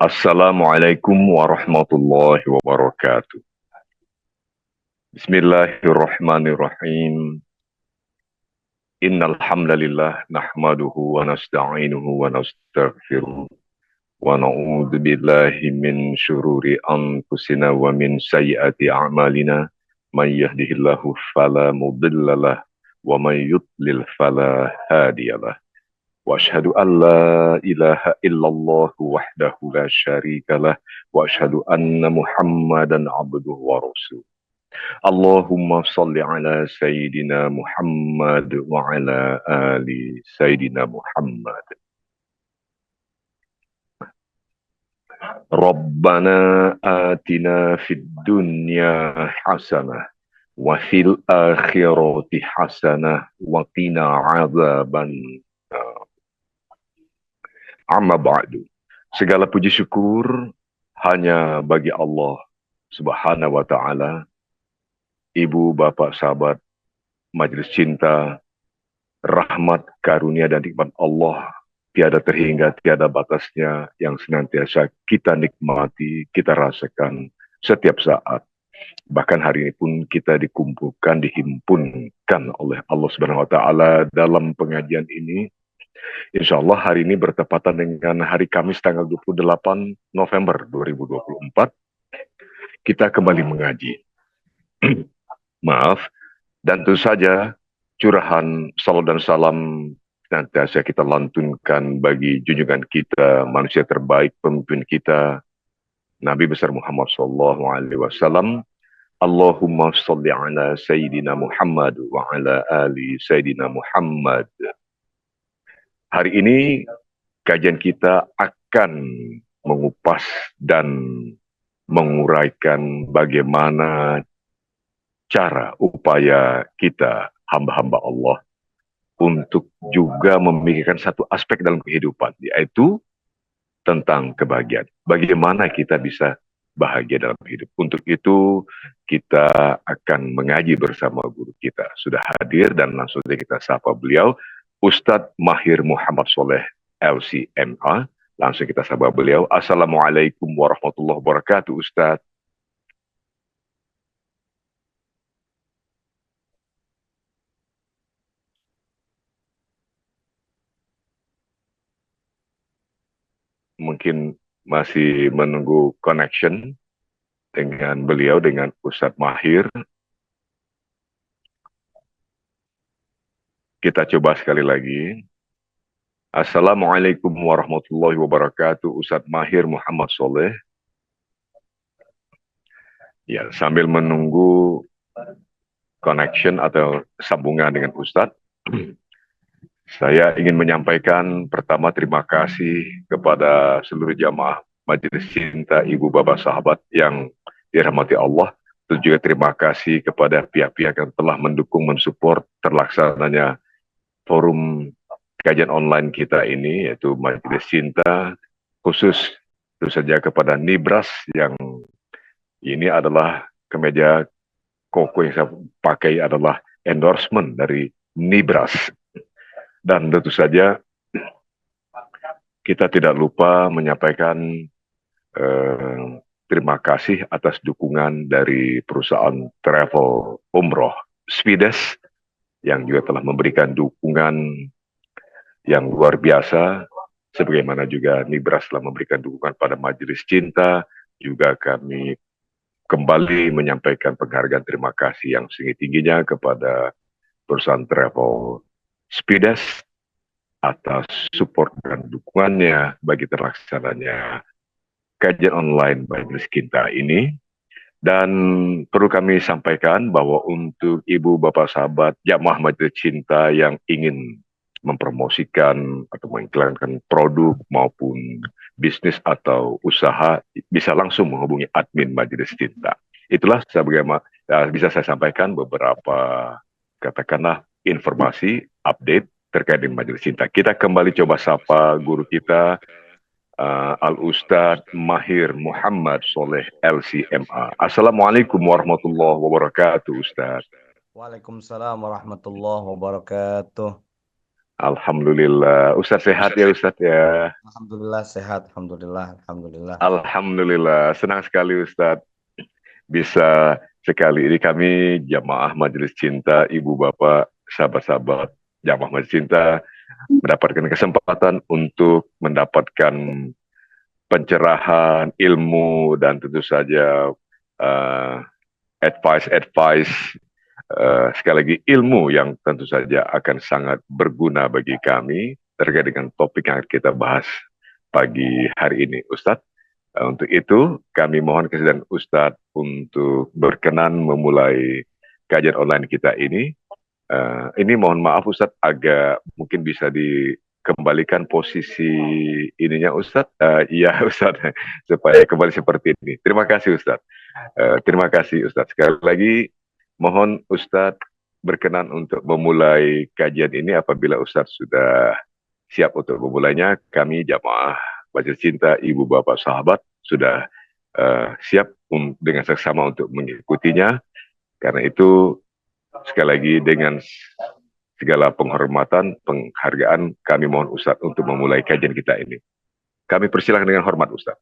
Assalamualaikum warahmatullahi wabarakatuh. Bismillahirrahmanirrahim. Innal hamdalillah nahmaduhu wa nasta'inuhu wa nastaghfiruh wa na'udzu billahi min syururi anfusina wa min sayyiati a'malina. May yahdihillahu fala mudhillalah wa may yudlil fala hadiyalah. Wa asyhadu an la ilaha illallah wahdahu la syarikalah wa asyhadu anna Muhammadan abduhu wa rasuluh. Allahumma salli ala Sayyidina Muhammad wa ala ali Sayyidina Muhammad. Rabbana atina fid dunya hasanah wa fil akhirati hasanah wa qina azaban amma ba'du. Segala puji syukur hanya bagi Allah Subhanahu wa taala. Ibu, bapak, sahabat, majelis cinta, rahmat, karunia, dan nikmat Allah tiada terhingga, tiada batasnya yang senantiasa kita nikmati, kita rasakan setiap saat. Bahkan hari ini pun kita dikumpulkan, dihimpunkan oleh Allah Subhanahu wa taala dalam pengajian ini. Insya Allah hari ini bertepatan dengan hari Kamis tanggal 28 November 2024. Kita kembali mengaji. Maaf, dan tentu saja curahan salawat dan salam senantiasa kita lantunkan bagi junjungan kita, manusia terbaik, pemimpin kita, Nabi besar Muhammad SAW. Allahumma salli ala Sayyidina Muhammad wa ala ali Sayyidina Muhammad. Hari ini kajian kita akan mengupas dan menguraikan bagaimana cara upaya kita hamba-hamba Allah untuk juga memikirkan satu aspek dalam kehidupan, yaitu tentang kebahagiaan. Bagaimana kita bisa bahagia dalam hidup. Untuk itu kita akan mengaji bersama guru kita. Sudah hadir dan langsung saja kita sapa beliau, Ustadz Mahir Muhammad Soleh LCMA. Langsung kita sapa beliau. Assalamualaikum warahmatullahi wabarakatuh, Ustadz. Mungkin masih menunggu connection dengan beliau, dengan Ustadz Mahir. Kita coba sekali lagi. Assalamualaikum warahmatullahi wabarakatuh, Ustadz Mahir Muhammad Soleh. Ya, sambil menunggu connection atau sambungan dengan Ustadz, saya ingin menyampaikan pertama terima kasih kepada seluruh jamaah Majelis Cinta Ibu Bapak Sahabat yang dirahmati Allah. Dan juga terima kasih kepada pihak-pihak yang telah mendukung, mensupport terlaksananya forum kajian online kita ini, yaitu Majelis Cinta, khusus tentu saja kepada Nibras yang ini adalah kemeja koko yang saya pakai adalah endorsement dari Nibras. Dan tentu saja kita tidak lupa menyampaikan terima kasih atas dukungan dari perusahaan travel umroh Spides yang juga telah memberikan dukungan yang luar biasa, sebagaimana juga Nibras telah memberikan dukungan pada Majelis Cinta. Juga kami kembali menyampaikan penghargaan terima kasih yang setinggi-tingginya kepada perusahaan travel Spides atas support dan dukungannya bagi terlaksananya kajian online Majelis Cinta ini. Dan perlu kami sampaikan bahwa untuk ibu bapak sahabat jamaah Majelis Cinta yang ingin mempromosikan atau mengiklankan produk maupun bisnis atau usaha, bisa langsung menghubungi admin Majelis Cinta. Itulah sebagaimana bisa saya sampaikan beberapa katakanlah informasi update terkait dengan Majelis Cinta. Kita kembali coba sapa guru kita, Al-Ustadz Mahir Muhammad Soleh LCMA. Assalamualaikum warahmatullahi wabarakatuh, Ustadz. Waalaikumsalam warahmatullahi wabarakatuh. Alhamdulillah. Ustadz sehat ya Ustadz ya. Alhamdulillah sehat, alhamdulillah, alhamdulillah. Alhamdulillah. Senang sekali Ustadz bisa sekali ini kami jamaah Majelis Cinta, Ibu Bapak, sahabat-sahabat jamaah Majelis Cinta mendapatkan kesempatan untuk mendapatkan pencerahan, ilmu dan tentu saja uh, advice sekali lagi ilmu yang tentu saja akan sangat berguna bagi kami terkait dengan topik yang kita bahas pagi hari ini, Ustadz. Untuk itu, kami mohon kesediaan Ustadz untuk berkenan memulai kajian online kita ini. Ini mohon maaf Ustadz, agak mungkin bisa dikembalikan posisi ininya Ustadz. Iya Ustadz, supaya kembali seperti ini. Terima kasih Ustadz. Terima kasih Ustadz. Sekali lagi, mohon Ustadz berkenan untuk memulai kajian ini apabila Ustadz sudah siap untuk memulainya. Kami jamaah Majelis Cinta, Ibu Bapak Sahabat sudah siap dengan seksama untuk mengikutinya. Karena itu sekali lagi dengan segala penghormatan, penghargaan kami mohon Ustadz untuk memulai kajian kita ini. Kami persilahkan dengan hormat Ustadz.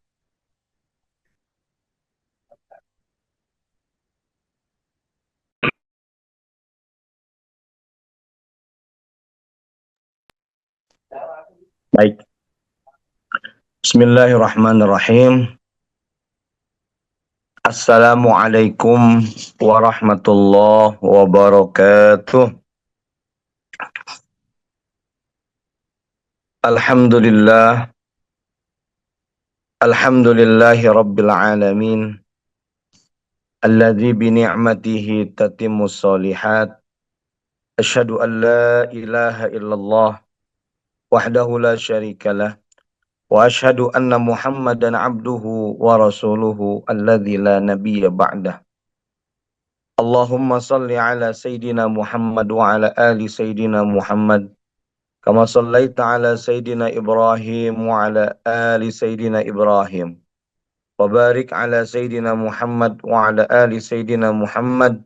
Baik. Bismillahirrahmanirrahim. Assalamualaikum warahmatullahi wabarakatuh. Alhamdulillah. Alhamdulillahi rabbil alamin. Alladzi bini'matihi tatimmus solihat. Asyhadu an la ilaha illallah wahdahu la syarikalah. Wa asyhadu anna Muhammadan abduhu wa rasuluhu alladzi la nabiyya ba'dah. Allahumma salli ala Sayyidina Muhammad wa ala ali Sayyidina Muhammad kama sallaita ala Sayyidina Ibrahim wa ala ali Sayyidina Ibrahim wa barik ala Sayyidina Muhammad wa ala ali Sayyidina Muhammad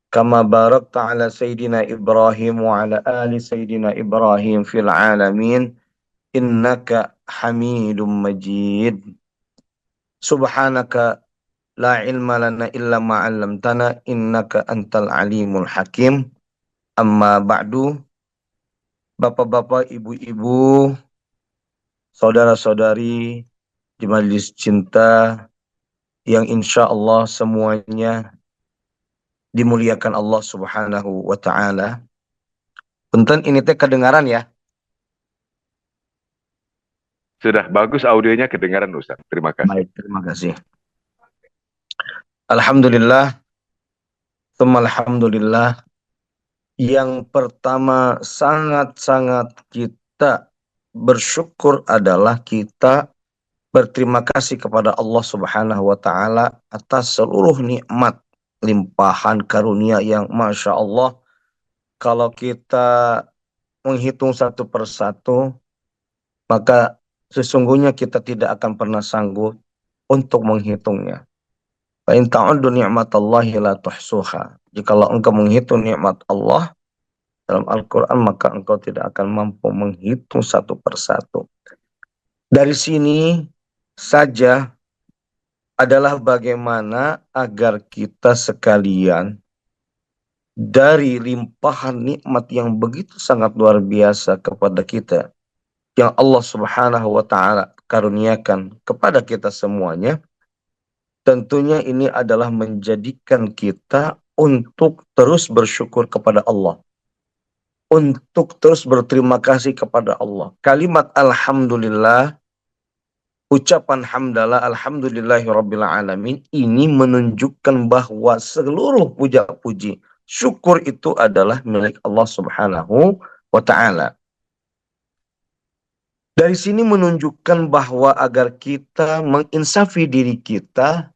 kama barakta ala Sayyidina Ibrahim wa ala ali Sayyidina Ibrahim fil alamin innaka hamidum majid. Subhanaka la ilma lana illa ma 'allamtana innaka antal alimul hakim. Amma ba'du. Bapak-bapak, ibu-ibu, saudara-saudari di Majelis Cinta yang insya Allah semuanya dimuliakan Allah Subhanahu wa taala. Punten ini teh kedengaran ya? Sudah bagus audionya kedengaran Ustaz. Terima kasih. Baik, terima kasih. Alhamdulillah, alhamdulillah. Yang pertama sangat-sangat kita bersyukur adalah kita berterima kasih kepada Allah Subhanahu wa taala atas seluruh nikmat, limpahan karunia yang Masya Allah kalau kita menghitung satu persatu maka sesungguhnya kita tidak akan pernah sanggup untuk menghitungnya. Fa in ta'uddu ni'matallahi la tuhsuha. Jikalau engkau menghitung nikmat Allah dalam Al-Quran maka engkau tidak akan mampu menghitung satu persatu. Dari sini saja adalah bagaimana agar kita sekalian dari limpahan nikmat yang begitu sangat luar biasa kepada kita yang Allah Subhanahu wa taala karuniakan kepada kita semuanya, tentunya ini adalah menjadikan kita untuk terus bersyukur kepada Allah, untuk terus berterima kasih kepada Allah. Kalimat alhamdulillah, ucapan hamdalah alhamdulillahirabbil alamin ini menunjukkan bahwa seluruh puja-puji, syukur itu adalah milik Allah Subhanahu wa taala. Dari sini menunjukkan bahwa agar kita menginsafi diri kita,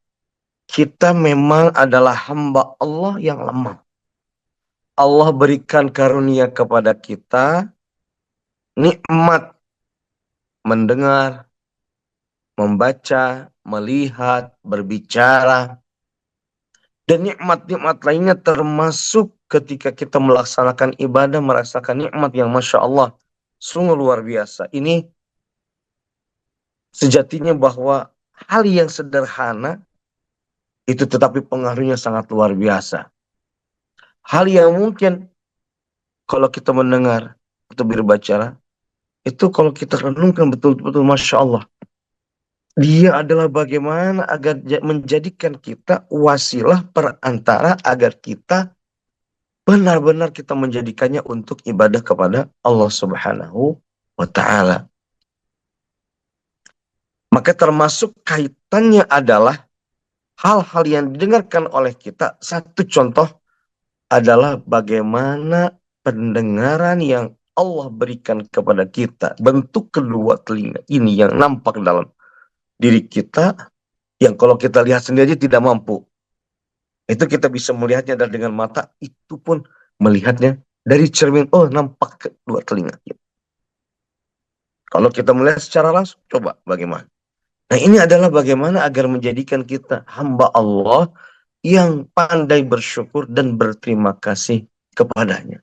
kita memang adalah hamba Allah yang lemah. Allah berikan karunia kepada kita, nikmat mendengar, membaca, melihat, berbicara. Dan nikmat-nikmat lainnya termasuk ketika kita melaksanakan ibadah, merasakan nikmat yang Masya Allah, sungguh luar biasa. Ini sejatinya bahwa hal yang sederhana itu tetapi pengaruhnya sangat luar biasa. Hal yang mungkin kalau kita mendengar atau berbicara, itu kalau kita renungkan betul-betul Masya Allah. Dia adalah bagaimana agar menjadikan kita wasilah perantara agar kita benar-benar kita menjadikannya untuk ibadah kepada Allah Subhanahu wa Ta'ala. Maka termasuk kaitannya adalah hal-hal yang didengarkan oleh kita. Satu contoh adalah bagaimana pendengaran yang Allah berikan kepada kita. Bentuk kedua telinga ini yang nampak dalam diri kita, yang kalau kita lihat sendiri tidak mampu. Itu kita bisa melihatnya dengan mata, itu pun melihatnya dari cermin. Oh, nampak kedua telinga kita. Kalau kita melihat secara langsung, coba bagaimana? Nah, ini adalah bagaimana agar menjadikan kita hamba Allah yang pandai bersyukur dan berterima kasih kepadanya.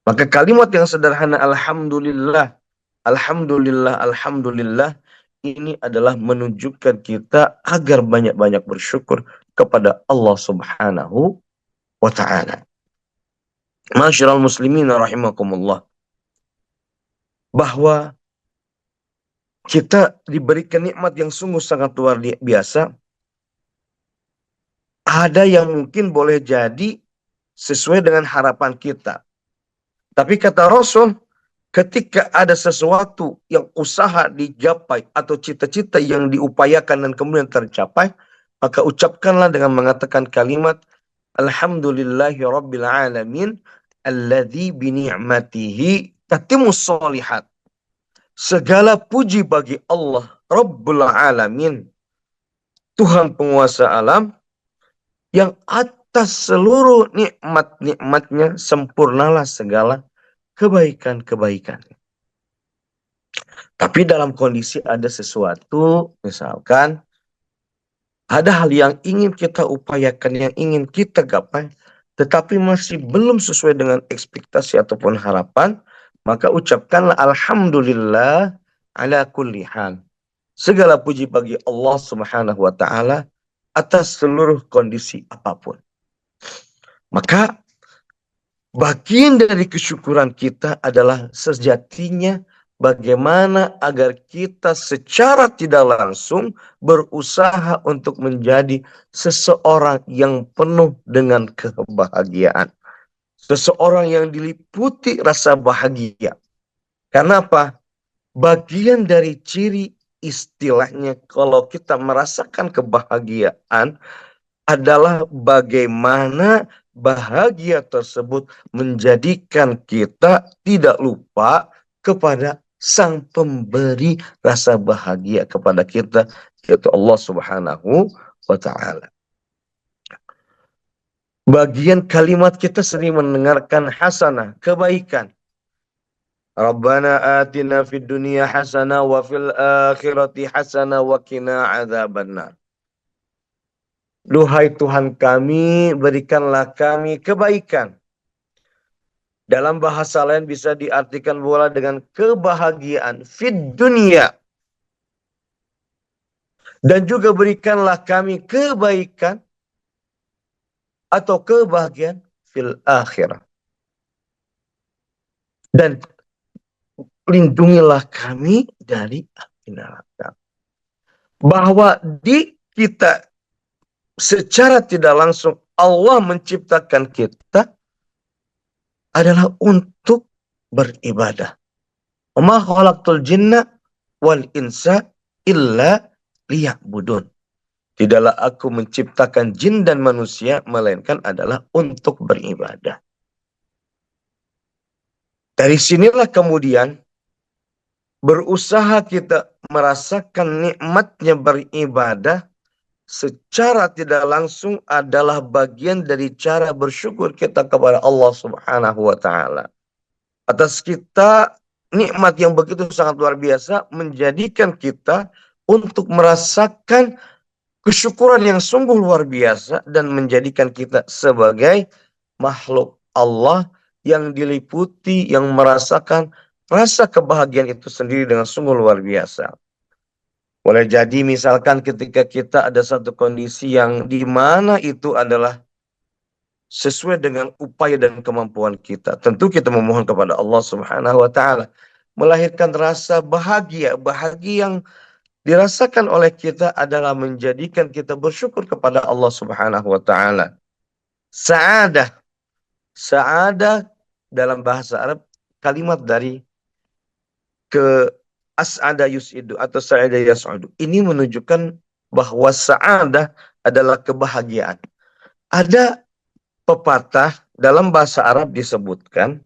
Maka kalimat yang sederhana Alhamdulillah, Alhamdulillah, Alhamdulillah, ini adalah menunjukkan kita agar banyak-banyak bersyukur kepada Allah Subhanahu wa Ta'ala. Masyiral muslimin rahimakumullah. Bahwa kita diberikan nikmat yang sungguh sangat luar biasa. Ada yang mungkin boleh jadi sesuai dengan harapan kita. Tapi kata Rasul, ketika ada sesuatu yang usaha digapai atau cita-cita yang diupayakan dan kemudian tercapai, maka ucapkanlah dengan mengatakan kalimat Alhamdulillahi Rabbil Alamin alladzi bini'matihi tatimmus sholihat. Segala puji bagi Allah Rabbul Alamin, Tuhan penguasa alam, yang atas seluruh nikmat-nikmatnya sempurnalah segala kebaikan-kebaikan. Tapi dalam kondisi ada sesuatu, misalkan ada hal yang ingin kita upayakan, yang ingin kita gapai, tetapi masih belum sesuai dengan ekspektasi ataupun harapan, maka ucapkanlah Alhamdulillah ala kulli hal. Segala puji bagi Allah Subhanahu wa Ta'ala atas seluruh kondisi apapun. Maka bagian dari kesyukuran kita adalah sejatinya bagaimana agar kita secara tidak langsung berusaha untuk menjadi seseorang yang penuh dengan kebahagiaan. Seseorang yang diliputi rasa bahagia. Karena apa? Bagian dari ciri istilahnya kalau kita merasakan kebahagiaan adalah bagaimana bahagia tersebut menjadikan kita tidak lupa kepada sang pemberi rasa bahagia kepada kita, yaitu Allah Subhanahu wa Ta'ala. Bagian kalimat kita sering mendengarkan hasanah, kebaikan. Rabbana atina fid dunya hasanah wa fil akhirati hasanah wa qina adzabannar. Duhai Tuhan kami, berikanlah kami kebaikan. Dalam bahasa lain bisa diartikan pula dengan kebahagiaan fid dunia. Dan juga berikanlah kami kebaikan atau kebahagiaan fil akhirah. Dan lindungilah kami dari api neraka. Bahwa di kita secara tidak langsung Allah menciptakan kita adalah untuk beribadah. Wa ma khalaqtul jinna wal insa illa liya'budun. Tidaklah aku menciptakan jin dan manusia melainkan adalah untuk beribadah. Dari sinilah kemudian berusaha kita merasakan nikmatnya beribadah secara tidak langsung adalah bagian dari cara bersyukur kita kepada Allah Subhanahu wa Ta'ala. Atas kita nikmat yang begitu sangat luar biasa menjadikan kita untuk merasakan kesyukuran yang sungguh luar biasa dan menjadikan kita sebagai makhluk Allah yang diliputi, yang merasakan rasa kebahagiaan itu sendiri dengan sungguh luar biasa. Boleh jadi misalkan ketika kita ada satu kondisi yang di mana itu adalah sesuai dengan upaya dan kemampuan kita. Tentu kita memohon kepada Allah Subhanahu wa taala melahirkan rasa bahagia. Bahagia yang dirasakan oleh kita adalah menjadikan kita bersyukur kepada Allah Subhanahu wa taala. Sa'adah. Sa'adah dalam bahasa Arab kalimat dari ke as'ada yus'idu atau sa'ada yas'udu. Ini menunjukkan bahwa sa'adah adalah kebahagiaan. Ada pepatah dalam bahasa Arab disebutkan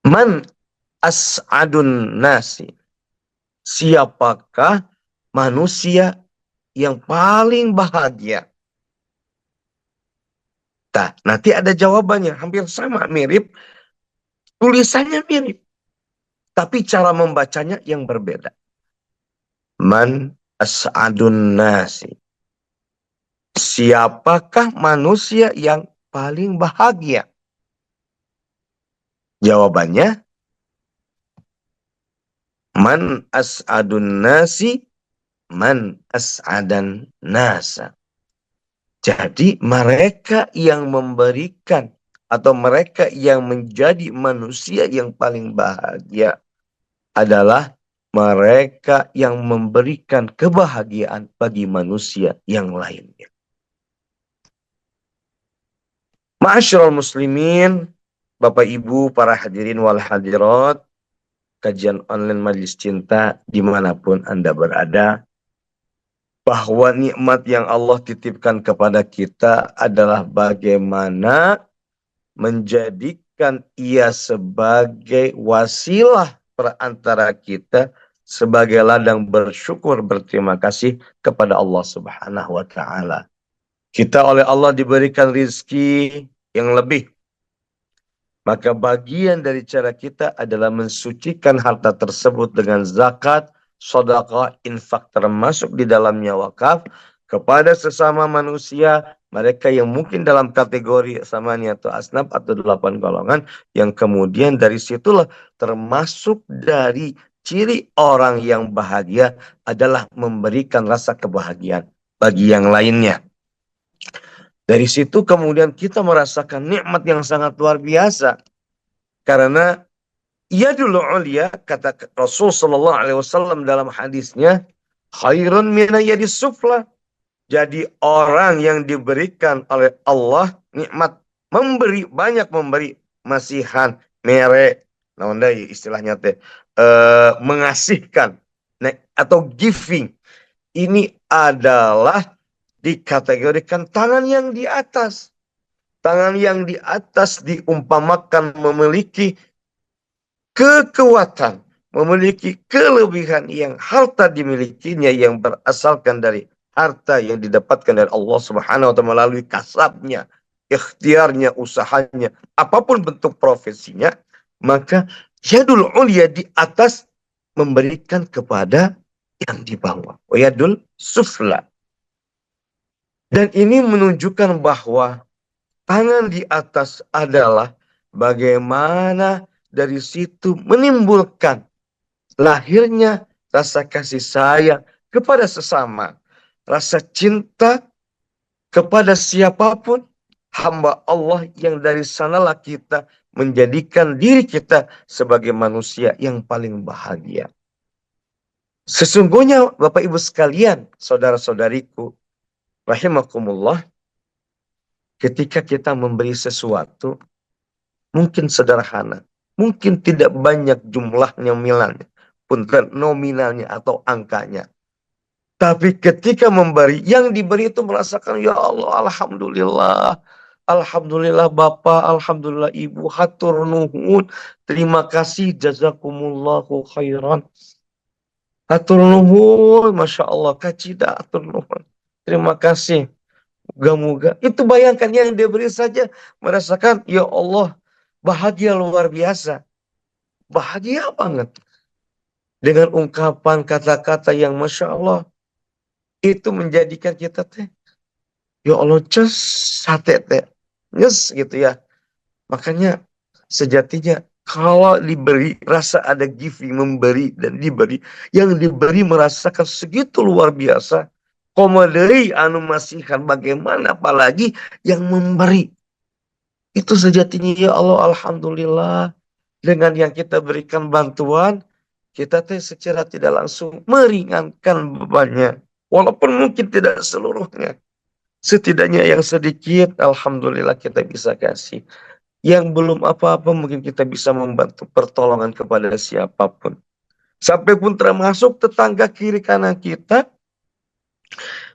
man as'adun nasi. Siapakah manusia yang paling bahagia? Nah, nanti ada jawabannya, hampir sama, mirip. Tulisannya mirip, tapi cara membacanya yang berbeda. Man as'adun nasi. Siapakah manusia yang paling bahagia? Jawabannya, man as'adun nasi, man as'adan nasa. Jadi mereka yang memberikan atau mereka yang menjadi manusia yang paling bahagia adalah mereka yang memberikan kebahagiaan bagi manusia yang lainnya. Ma'asyiral muslimin, Bapak Ibu, para hadirin wal hadirat, kajian online Majelis Cinta dimanapun Anda berada, bahwa nikmat yang Allah titipkan kepada kita adalah bagaimana menjadikan ia sebagai wasilah perantara kita sebagai ladang bersyukur berterima kasih kepada Allah Subhanahu wa taala. Kita oleh Allah diberikan rizki yang lebih. Maka bagian dari cara kita adalah mensucikan harta tersebut dengan zakat, sedekah, infak termasuk di dalamnya wakaf kepada sesama manusia, mereka yang mungkin dalam kategori samania atau asnaf atau 8 golongan, yang kemudian dari situlah termasuk dari ciri orang yang bahagia adalah memberikan rasa kebahagiaan bagi yang lainnya. Dari situ kemudian kita merasakan nikmat yang sangat luar biasa. Karena yadul ulia, kata Rasul sallallahu alaihi wasallam dalam hadisnya, khairun mina yadis sufla. Jadi orang yang diberikan oleh Allah nikmat memberi, banyak memberi, masihan, mere, naon deui istilahnya teh, mengasihkan, atau giving. Ini adalah dikategorikan tangan yang di atas. Tangan yang di atas diumpamakan memiliki kekuatan, memiliki kelebihan yang harta dimilikinya yang berasalkan dari harta yang didapatkan dari Allah Subhanahu wa taala melalui kasabnya, ikhtiarnya, usahanya, apapun bentuk profesinya, maka yadul ulia di atas memberikan kepada yang di bawah. Yadul sufla. Dan ini menunjukkan bahwa tangan di atas adalah bagaimana dari situ menimbulkan lahirnya rasa kasih sayang kepada sesama. Rasa cinta kepada siapapun hamba Allah yang dari sanalah kita menjadikan diri kita sebagai manusia yang paling bahagia. Sesungguhnya Bapak Ibu sekalian, saudara-saudariku, rahimakumullah, ketika kita memberi sesuatu, mungkin sederhana, mungkin tidak banyak jumlahnya misalnya, punten nominalnya atau angkanya. Tapi ketika memberi, yang diberi itu merasakan, ya Allah, alhamdulillah. Alhamdulillah Bapak, alhamdulillah Ibu, hatur nuhun, terima kasih, jazakumullahu khairan. Hatur nuhun, Masya Allah, kacida, hatur nuhun. Terima kasih. Moga-moga. Itu bayangkan yang diberi saja merasakan, ya Allah, bahagia luar biasa. Bahagia banget. Dengan ungkapan kata-kata yang Masya Allah. itu menjadikan kita teh, ya Allah, ces, sate teh, nyes gitu ya. Makanya sejatinya kalau diberi rasa ada giving, memberi dan diberi, yang diberi merasakan segitu luar biasa. Komoderi anu masihkan bagaimana, apalagi yang memberi. Itu sejatinya ya Allah, alhamdulillah. Dengan yang kita berikan bantuan, kita teh secara tidak langsung meringankan bebannya. Walaupun mungkin tidak seluruhnya. Setidaknya yang sedikit, alhamdulillah kita bisa kasih. Yang belum apa-apa mungkin kita bisa membantu pertolongan kepada siapapun. Sampai pun termasuk tetangga kiri kanan kita.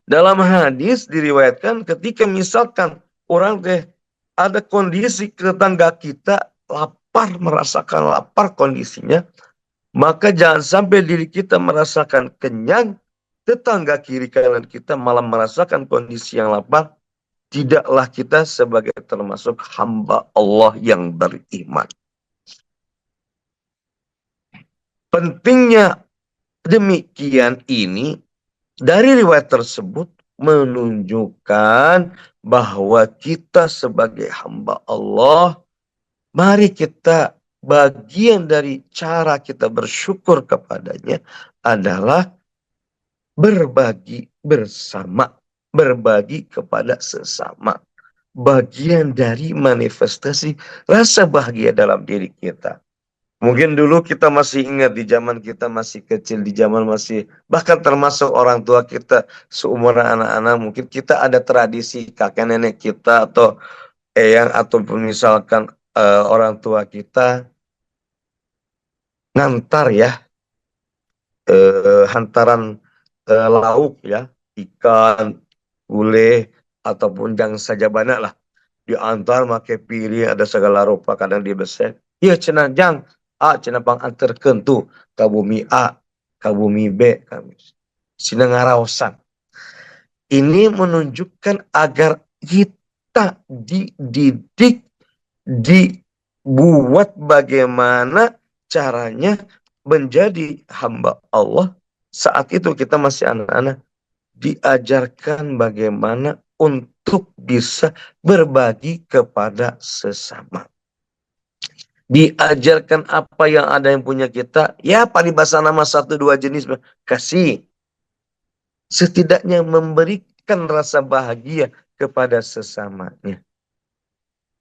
Dalam hadis diriwayatkan ketika misalkan orang teh ada kondisi tetangga kita lapar, merasakan lapar kondisinya, maka jangan sampai diri kita merasakan kenyang, tetangga kiri kanan kita malah merasakan kondisi yang lapar. Tidaklah kita sebagai termasuk hamba Allah yang beriman. Pentingnya demikian ini dari riwayat tersebut menunjukkan bahwa kita sebagai hamba Allah, mari kita bagian dari cara kita bersyukur kepadanya adalah berbagi bersama, berbagi kepada sesama. Bagian dari manifestasi rasa bahagia dalam diri kita. Mungkin dulu kita masih ingat di zaman kita masih kecil, di zaman masih, bahkan termasuk orang tua kita seumuran anak-anak, mungkin kita ada tradisi kakek nenek kita atau eyang ataupun misalkan orang tua kita ngantar ya, hantaran lauk ya, ikan, gulai ataupun yang saja banyak lah, diantar pakai piring ada segala rupa, kadang dibesek. Iya cenah jang, cenah pang anterkeun tuh ka bumi A, ka bumi B, kami sina ngaraosan. Ini menunjukkan agar kita dididik, dibuat bagaimana caranya menjadi hamba Allah. Saat itu kita masih anak-anak, diajarkan bagaimana untuk bisa berbagi kepada sesama. Diajarkan apa yang ada yang punya kita, ya paribasa nama satu dua jenis, kasih. Setidaknya memberikan rasa bahagia kepada sesamanya.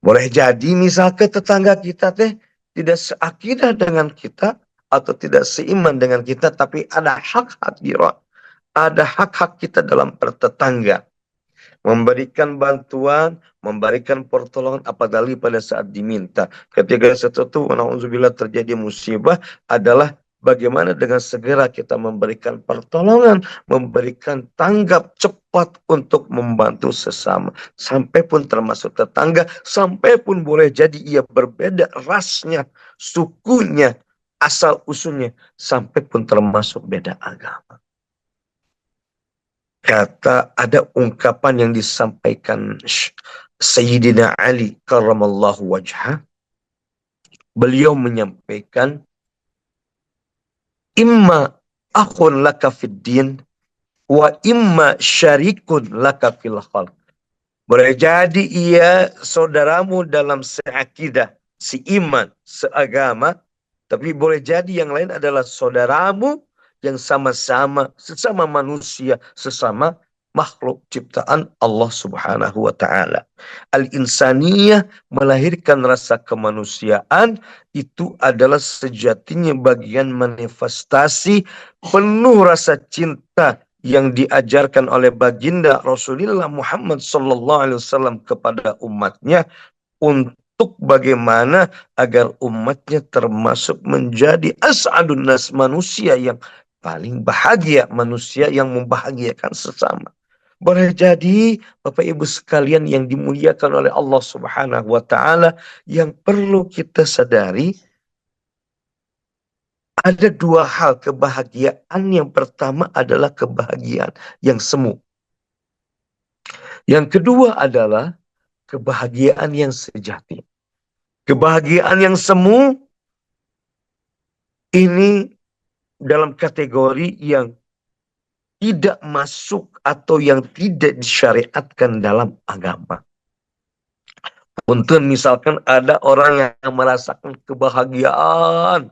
Boleh jadi misal ke tetangga kita teh tidak seakidah dengan kita atau tidak seiman dengan kita, tapi ada hak-hak dirah. Ada hak-hak kita dalam bertetangga. Memberikan bantuan, memberikan pertolongan apalagi pada saat diminta. Ketika sesuatu na'udzubillah terjadi musibah adalah bagaimana dengan segera kita memberikan pertolongan, memberikan tanggap cepat untuk membantu sesama. Sampai pun termasuk tetangga, sampai pun boleh jadi ia berbeda rasnya, sukunya, asal usulnya, sampai pun termasuk beda agama. Kata ada ungkapan yang disampaikan Sayyidina Ali karramallahu wajhah. Beliau menyampaikan, imma akhun laka fid din wa imma syarikun laka fil khalq. Boleh jadi ia saudaramu dalam seakidah, seiman, seagama, tapi boleh jadi yang lain adalah saudaramu yang sama-sama, sesama manusia, sesama makhluk ciptaan Allah Subhanahu wa Ta'ala. Al-insaniyah melahirkan rasa kemanusiaan, itu adalah sejatinya bagian manifestasi penuh rasa cinta yang diajarkan oleh baginda Rasulullah Muhammad SAW kepada umatnya, untuk bagaimana agar umatnya termasuk menjadi as'adun nas, manusia yang paling bahagia, manusia yang membahagiakan sesama. Boleh jadi Bapak Ibu sekalian yang dimuliakan oleh Allah Subhanahu wa Ta'ala, yang perlu kita sadari ada dua hal kebahagiaan. Yang pertama adalah kebahagiaan yang semu. Yang kedua adalah kebahagiaan yang sejati. Kebahagiaan yang semu ini dalam kategori yang tidak masuk atau yang tidak disyariatkan dalam agama. Untuk misalkan ada orang yang merasakan kebahagiaan,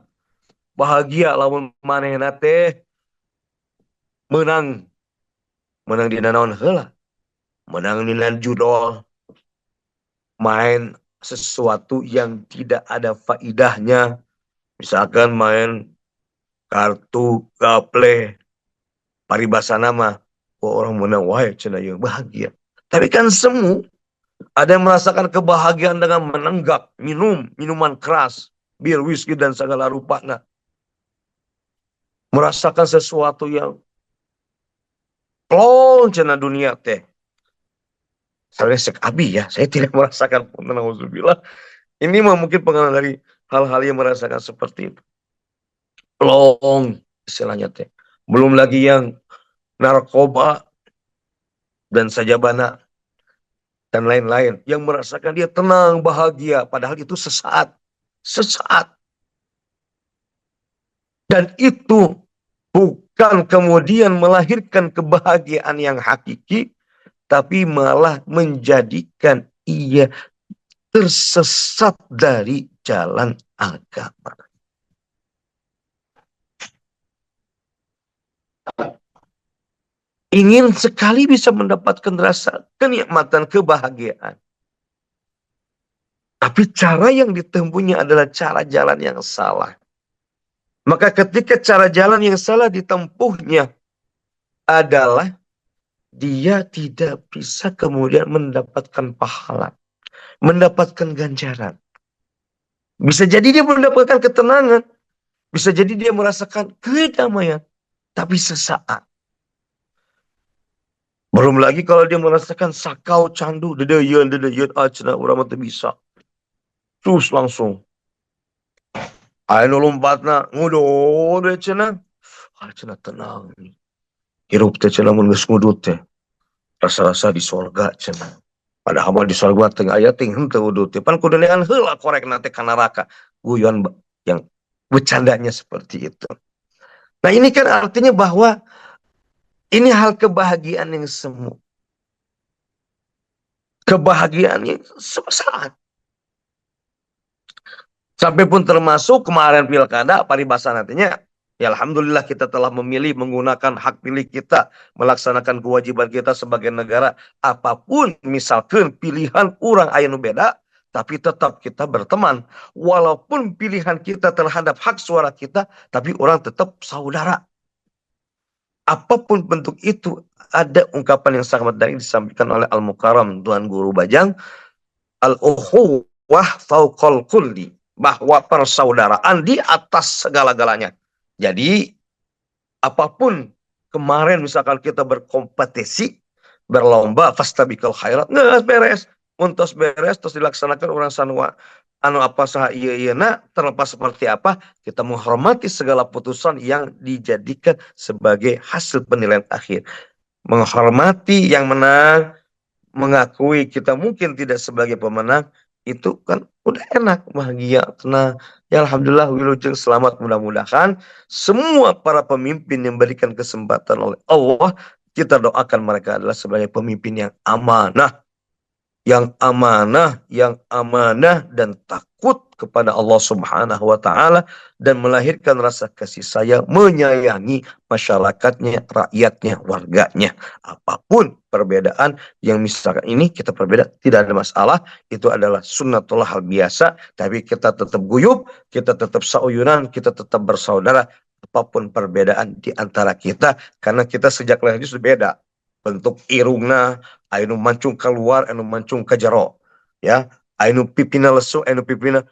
bahagia lamun manehna teh menang, menang di naon heula, menang di judol, main sesuatu yang tidak ada faidahnya, misalkan main kartu gaple, paribasana mah orang menang wae cenah yang bahagia. Tapi kan semu ada yang merasakan kebahagiaan dengan menenggak, minum minuman keras, bir, whisky dan segala rupanya. Merasakan sesuatu yang plong cenah dunia teh. Saya sek abi ya, saya tidak merasakan pun nauzubillah. Ini mah mungkin pengalaman dari hal-hal yang merasakan seperti itu. Plong istilahnya teh. Belum lagi yang narkoba dan sajabana dan lain-lain yang merasakan dia tenang, bahagia, padahal itu sesaat. Sesaat. Dan itu bukan kemudian melahirkan kebahagiaan yang hakiki, tapi malah menjadikan ia tersesat dari jalan agama. Ingin sekali bisa mendapatkan rasa kenikmatan, kebahagiaan. Tapi cara yang ditempuhnya adalah cara jalan yang salah. Maka ketika cara jalan yang salah ditempuhnya adalah dia tidak bisa kemudian mendapatkan pahala, mendapatkan ganjaran. Bisa jadi dia mendapatkan ketenangan, bisa jadi dia merasakan kedamaian, tapi sesaat. Belum lagi kalau dia merasakan sakau candu, dedeyeun, cenah urang mah teu bisa. Terus langsung anu lompatna ngudut we cenah. Cenah tenang. Hirup teh cenah mun geus ngudut teh. Rasa-rasa di sorga cenah. Padahal mah di sorga teh aya ting henteu udut teh. Pan kudu neangan heula korekna teh ka neraka. Guyon yang bercandanya seperti itu. Nah ini kan artinya bahwa ini hal kebahagiaan yang semu. Kebahagiaan yang sesaat. Sampai pun termasuk kemarin pilkada, paribasa nantinya, ya alhamdulillah kita telah memilih menggunakan hak pilih kita, melaksanakan kewajiban kita sebagai negara. Apapun misalkan pilihan orang aya nu beda, tapi tetap kita berteman. Walaupun pilihan kita terhadap hak suara kita, tapi orang tetap saudara. Apapun bentuk itu, ada ungkapan yang sangat baik disampaikan oleh Al-Mukarram Tuan Guru Bajang, al-ukhuwah fauqal kulli, bahwa persaudaraan di atas segala-galanya. Jadi apapun kemarin misalkan kita berkompetisi, berlomba, fastabiqul khairat, ngeus beres, muntos beres terus dilaksanakan orang sanua anu apa saha ieu-ieuna, terlepas seperti apa, kita menghormati segala putusan yang dijadikan sebagai hasil penilaian akhir. Menghormati yang menang, mengakui kita mungkin tidak sebagai pemenang, itu kan udah enak, bahagia, tenang. Ya alhamdulillah, wilujeng selamat, mudah-mudahan semua para pemimpin yang berikan kesempatan oleh Allah, kita doakan mereka adalah sebagai pemimpin yang amanah, yang amanah dan takut kepada Allah Subhanahu wa taala dan melahirkan rasa kasih sayang, menyayangi masyarakatnya, rakyatnya, warganya. Apapun perbedaan yang misalkan ini kita berbeda, tidak ada masalah, itu adalah sunnatullah hal biasa, tapi kita tetap guyup, kita tetap sauyunan, kita tetap bersaudara apapun perbedaan di antara kita, karena kita sejak lahir sudah beda. Bentuk irungna, anu mancung keluar, anu mancung ke jero. Ya, anu pipina lesu, anu pipina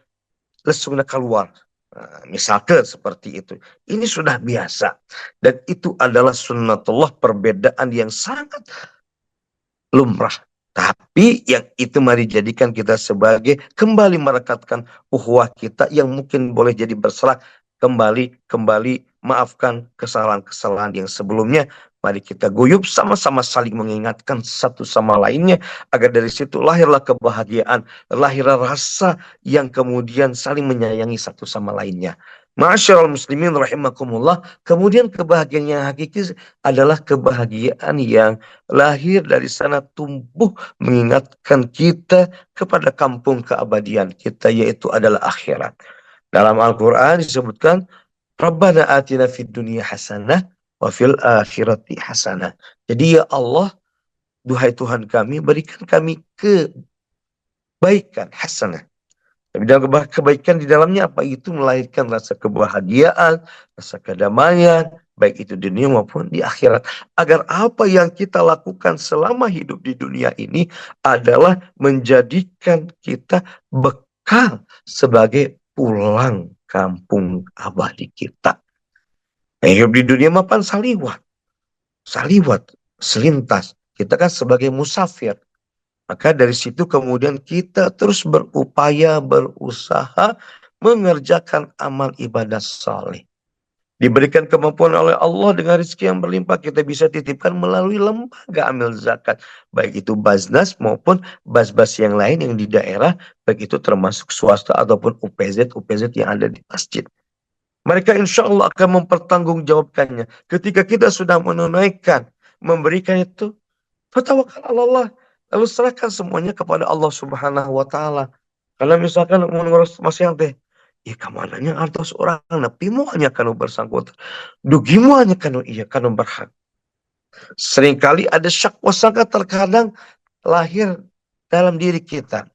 lesungna keluar. Nah, misalkan seperti itu. Ini sudah biasa. Dan itu adalah sunnatullah, perbedaan yang sangat lumrah. Tapi yang itu mari jadikan kita sebagai kembali merekatkan ukhuwah kita yang mungkin boleh jadi berserak, kembali maafkan kesalahan-kesalahan yang sebelumnya. Mari kita guyup sama-sama saling mengingatkan satu sama lainnya agar dari situ lahirlah kebahagiaan, lahirlah rasa yang kemudian saling menyayangi satu sama lainnya. Ma'asyiral muslimin rahimakumullah, kemudian kebahagiaan yang hakiki adalah kebahagiaan yang lahir dari sana tumbuh mengingatkan kita kepada kampung keabadian kita, yaitu adalah akhirat. Dalam Al-Quran disebutkan, Rabbana atina fid dunya hasanah wa fil akhirati hasanah. Jadi ya Allah, duhai Tuhan kami, berikan kami kebaikan hasanah. Dan kebaikan di dalamnya apa? Itu melahirkan rasa kebahagiaan, rasa kedamaian, baik itu di dunia maupun di akhirat. Agar apa yang kita lakukan selama hidup di dunia ini adalah menjadikan kita bekal sebagai pulang kampung abadi kita. Hidup di dunia mapan saliwat, selintas. Kita kan sebagai musafir. Maka dari situ kemudian kita terus berupaya, berusaha mengerjakan amal ibadah saleh. Diberikan kemampuan oleh Allah dengan rezeki yang berlimpah, kita bisa titipkan melalui lembaga amil zakat. Baik itu Baznas maupun bas-bas yang lain yang di daerah, baik itu termasuk swasta ataupun UPZ yang ada di masjid. Mereka insya Allah akan mempertanggungjawabkannya. Ketika kita sudah menunaikan, memberikan itu, fatawakal Allah. Lalu serahkan semuanya kepada Allah Subhanahu wa taala. Kalau misalkan mengurus masih teh, ya kamananya artos orang nepi mu hanya kanu bersangkutan. Dugimu hanya kanu iya kanu berhak. Seringkali ada syak wasangka terkadang lahir dalam diri kita.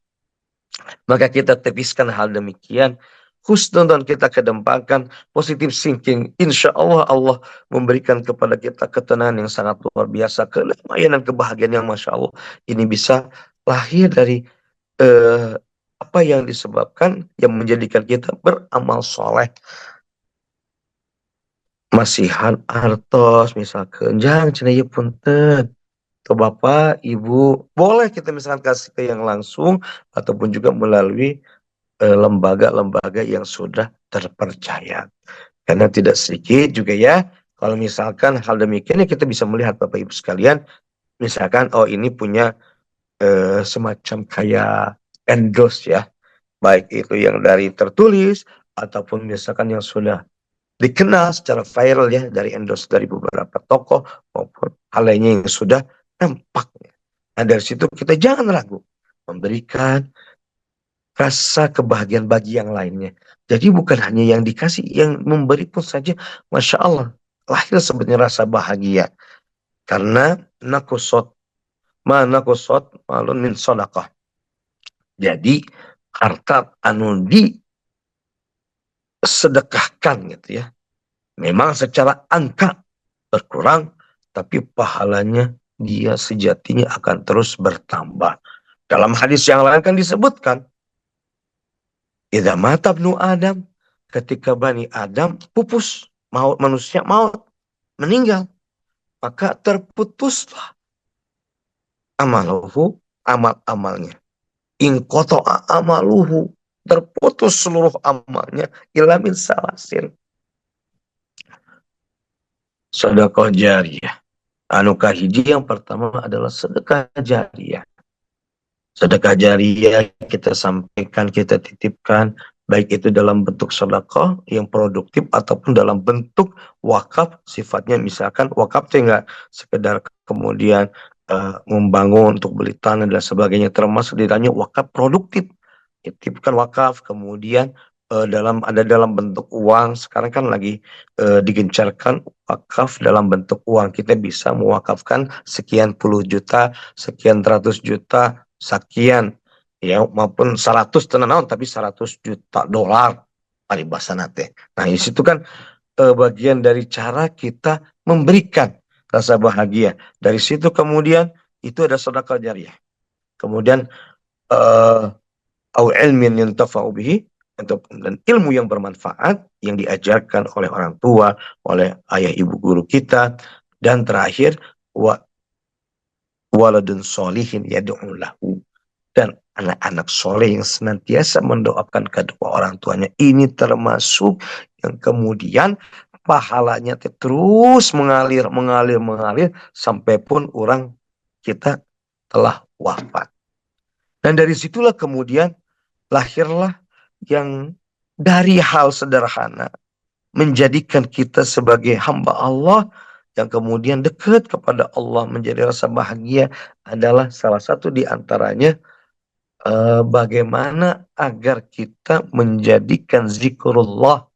Maka kita tepiskan hal demikian. Husnudon kita kedepankan, positive thinking. Insya Allah Allah memberikan kepada kita ketenangan yang sangat luar biasa, kedamaian dan kebahagiaan yang Masya Allah. Ini bisa lahir dari apa yang disebabkan yang menjadikan kita beramal soleh. Masihan artos misalkan, jangan cenaya punten. Ke Bapak, Ibu, boleh kita misalkan kasih ke yang langsung ataupun juga melalui lembaga-lembaga yang sudah terpercaya. Karena tidak sedikit juga ya, kalau misalkan hal demikian ya kita bisa melihat Bapak Ibu sekalian, misalkan oh ini punya semacam kayak endorse ya, baik itu yang dari tertulis ataupun misalkan yang sudah dikenal secara viral ya, dari endorse dari beberapa tokoh maupun hal lainnya yang sudah nampak. Nah dari situ kita jangan ragu memberikan rasa kebahagiaan bagi yang lainnya. Jadi bukan hanya yang dikasih, yang memberi pun saja, Masya Allah, lahir sebenarnya rasa bahagia. Karena nakusot malun min sodakah. Jadi harta anu disedekahkan gitu ya. Memang secara angka berkurang, tapi pahalanya dia sejatinya akan terus bertambah. Dalam hadis yang lain kan disebutkan, idza mata ibnu Adam, ketika Bani Adam pupus, maut manusia maut, meninggal, maka terputuslah amaluhu, amal-amalnya. In qata'a amaluhu, terputus seluruh amalnya, illa min salasin. Sedekah jariyah. Anu kahiji yang pertama adalah sedekah jariyah. Sedekah jariyah kita sampaikan, kita titipkan, baik itu dalam bentuk sedekah yang produktif ataupun dalam bentuk wakaf, sifatnya misalkan wakaf itu enggak sekedar kemudian membangun untuk beli tanah dan sebagainya, termasuk di dalamnya wakaf produktif. Titipkan wakaf, kemudian dalam bentuk uang. Sekarang kan lagi digencarkan wakaf dalam bentuk uang. Kita bisa mewakafkan sekian puluh juta, sekian ratus juta, sekian ya, maupun 100 tenan tapi 100 juta dolar paribasana teh. Nah, di situ kan bagian dari cara kita memberikan rasa bahagia. Dari situ kemudian itu ada sedekah jariyah. Kemudian au ilmin yantafa'u bihi, dan ilmu yang bermanfaat yang diajarkan oleh orang tua, oleh ayah ibu guru kita, dan terakhir waladun solihin yad'u lahu, dan anak-anak soleh yang senantiasa mendoakan kedua orang tuanya. Ini termasuk yang kemudian pahalanya terus mengalir sampai pun orang kita telah wafat. Dan dari situlah kemudian lahirlah yang dari hal sederhana menjadikan kita sebagai hamba Allah yang kemudian dekat kepada Allah, menjadi rasa bahagia, adalah salah satu di antaranya bagaimana agar kita menjadikan zikrullah,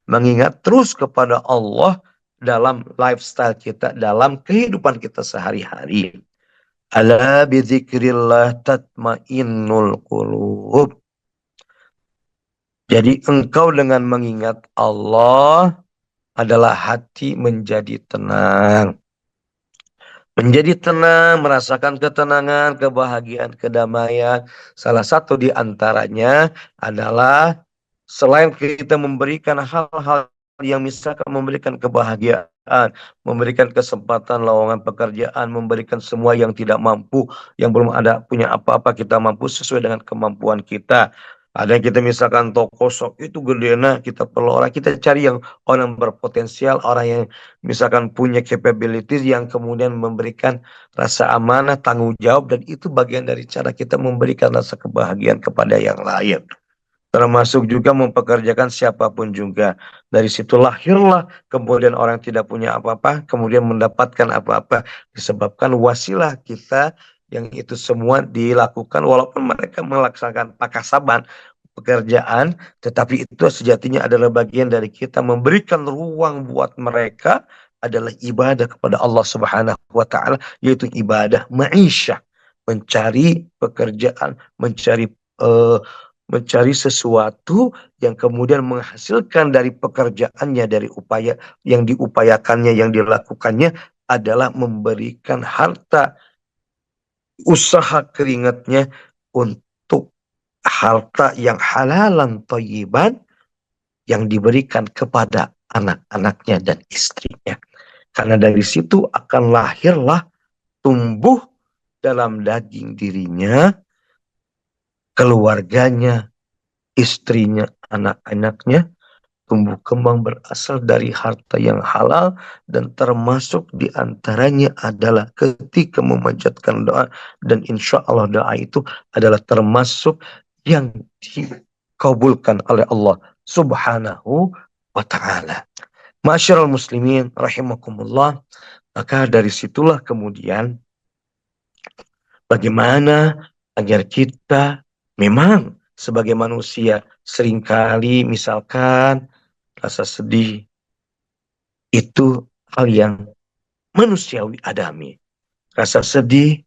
mengingat terus kepada Allah dalam lifestyle kita, dalam kehidupan kita sehari-hari. Ala bidzikrillah tatmainnul qulub. Jadi engkau dengan mengingat Allah adalah hati menjadi tenang. Menjadi tenang, merasakan ketenangan, kebahagiaan, kedamaian. Salah satu di antaranya adalah selain kita memberikan hal-hal yang misalkan memberikan kebahagiaan, memberikan kesempatan lowongan pekerjaan, memberikan semua yang tidak mampu, yang belum ada punya apa-apa, kita mampu sesuai dengan kemampuan kita. Ada yang kita misalkan toko sok itu gede, nah kita perlu orang, kita cari yang orang berpotensial, orang yang misalkan punya capabilities yang kemudian memberikan rasa amanah, tanggung jawab, dan itu bagian dari cara kita memberikan rasa kebahagiaan kepada yang lain. Termasuk juga mempekerjakan siapapun juga. Dari situ lahirlah kemudian orang tidak punya apa-apa, kemudian mendapatkan apa-apa. Disebabkan wasilah kita yang itu semua dilakukan walaupun mereka melaksanakan pakasaban, pekerjaan, tetapi itu sejatinya adalah bagian dari kita memberikan ruang buat mereka adalah ibadah kepada Allah Subhanahu wa taala, yaitu ibadah ma'isyah, mencari pekerjaan, mencari sesuatu yang kemudian menghasilkan dari pekerjaannya, dari upaya yang diupayakannya, yang dilakukannya adalah memberikan harta usaha keringatnya untuk harta yang halalan thayyiban yang diberikan kepada anak-anaknya dan istrinya. Karena dari situ akan lahirlah, tumbuh dalam daging dirinya, keluarganya, istrinya, anak-anaknya, tumbuh kembang berasal dari harta yang halal, dan termasuk diantaranya adalah ketika memanjatkan doa, dan insya Allah doa itu adalah termasuk yang dikabulkan oleh Allah Subhanahu wa ta'ala. Ma'asyiral muslimin rahimakumullah, maka dari situlah kemudian bagaimana agar kita memang sebagai manusia seringkali misalkan rasa sedih itu hal yang manusiawi adami. Rasa sedih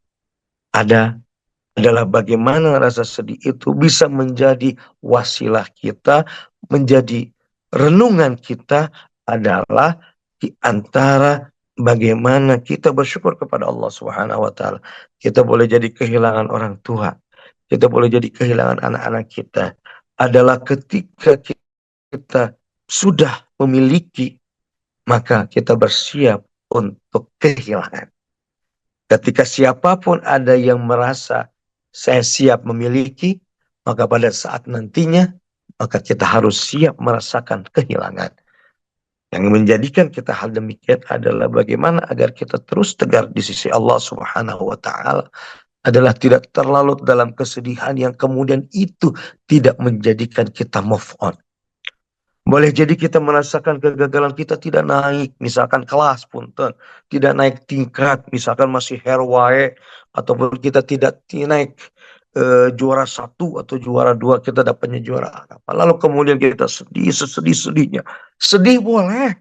adalah bagaimana rasa sedih itu bisa menjadi wasilah kita, menjadi renungan kita, adalah di antara bagaimana kita bersyukur kepada Allah Subhanahu wa taala. Kita boleh jadi kehilangan orang tua, kita boleh jadi kehilangan anak-anak kita, adalah ketika kita sudah memiliki, maka kita bersiap untuk kehilangan. Ketika siapapun ada yang merasa saya siap memiliki, maka pada saat nantinya, maka kita harus siap merasakan kehilangan. Yang menjadikan kita hal demikian adalah bagaimana agar kita terus tegar di sisi Allah Subhanahu wa ta'ala, adalah tidak terlalu dalam kesedihan yang kemudian itu tidak menjadikan kita move on. Boleh jadi kita merasakan kegagalan kita tidak naik, misalkan kelas punten, tidak naik tingkat, misalkan masih herwae, ataupun kita tidak naik juara 1 atau juara 2, kita dapatnya juara apa. Lalu kemudian kita sedih, sesedih-sedihnya. Sedih boleh.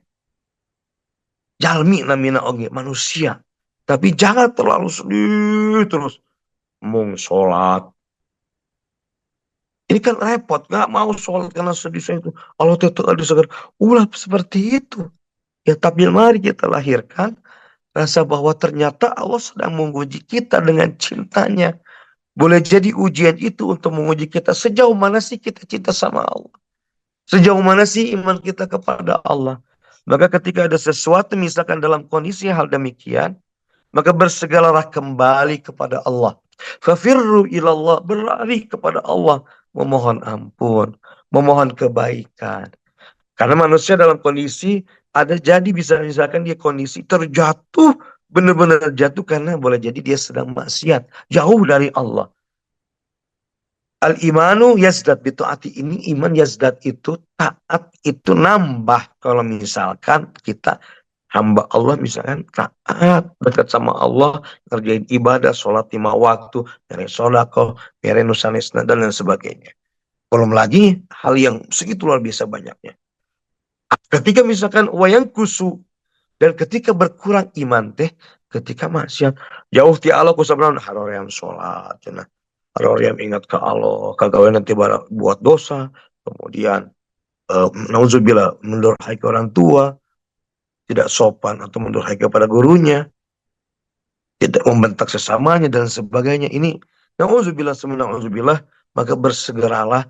Jalmi namina oge, manusia. Tapi jangan terlalu sedih terus. Mung sholat. Ini kan repot, nggak mau sholat karena sedih saya itu. Allah tetap ada segar. Ulah seperti itu. Ya, tapi mari kita lahirkan rasa bahwa ternyata Allah sedang menguji kita dengan cintanya. Boleh jadi ujian itu untuk menguji kita sejauh mana sih kita cinta sama Allah. Sejauh mana sih iman kita kepada Allah. Maka ketika ada sesuatu misalkan dalam kondisi hal demikian, maka bersegeralah kembali kepada Allah. Fafirru ilallah, berlari kepada Allah, memohon ampun, memohon kebaikan. Karena manusia dalam kondisi ada jadi bisa misalkan dia kondisi terjatuh, benar-benar jatuh karena boleh jadi dia sedang maksiat, jauh dari Allah. Al-imanu yazdad bitaati, ini iman yazdad itu taat itu nambah. Kalau misalkan kita hamba Allah misalkan taat dekat sama Allah, ngerjain ibadah, sholat 5 waktu, dari sodako, dari nusanisna dan lain sebagainya. Belum lagi hal yang segitu luar biasa banyaknya. Ketika misalkan wayang kusu, dan ketika berkurang iman teh, ketika maksiat jauh ti Allah kusabran haroream sholat cenah, haroream ingat ke Allah, kagawe nanti buat dosa, kemudian nauzubillah mendurhai ke orang tua, tidak sopan atau mendurhai kepada gurunya, tidak membentak sesamanya dan sebagainya. Ini nauzubillah semua nauzubillah, maka bersegeralah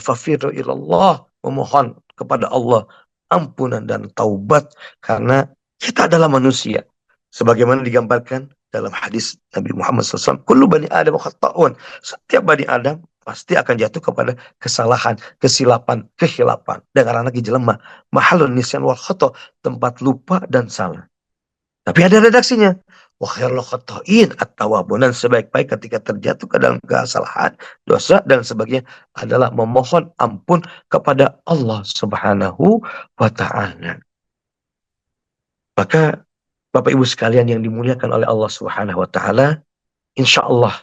fafiru ilallah, memohon kepada Allah ampunan dan taubat, karena kita adalah manusia sebagaimana digambarkan dalam hadis Nabi Muhammad SAW, kullu bani Adam khata'un, setiap bani Adam pasti akan jatuh kepada kesalahan, kesilapan, kehilapan. Dengan anak jelema mahalun nisyan wal khata', tempat lupa dan salah. Tapi ada redaksinya. Wa khairul khata'in at-tawwabun, dan sebaik-baik ketika terjatuh ke dalam kesalahan, dosa dan sebagainya adalah memohon ampun kepada Allah Subhanahu wa taala. Maka Bapak Ibu sekalian yang dimuliakan oleh Allah Subhanahu wa taala, insyaallah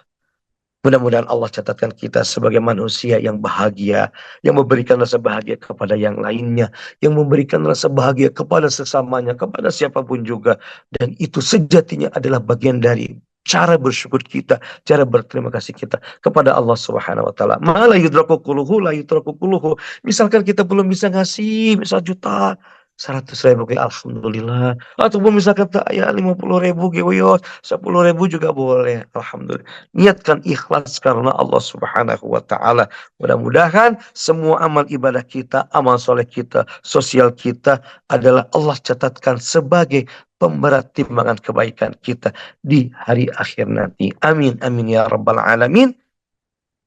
mudah-mudahan Allah catatkan kita sebagai manusia yang bahagia, yang memberikan rasa bahagia kepada yang lainnya, yang memberikan rasa bahagia kepada sesamanya, kepada siapapun juga. Dan itu sejatinya adalah bagian dari cara bersyukur kita, cara berterima kasih kita kepada Allah Subhanahu wa taala. Ma la yudraku quluhu la yudraku quluhu. Misalkan kita belum bisa ngasih misal juta, 100.000 alhamdulillah. Ataupun misalkan tak ya 50.000 gewiyos, 10.000 juga boleh. Alhamdulillah. Niatkan ikhlas karena Allah Subhanahu wa taala. Mudah-mudahan semua amal ibadah kita, amal soleh kita, sosial kita adalah Allah catatkan sebagai pemberat timbangan kebaikan kita di hari akhir nanti. Amin amin ya rabbal alamin.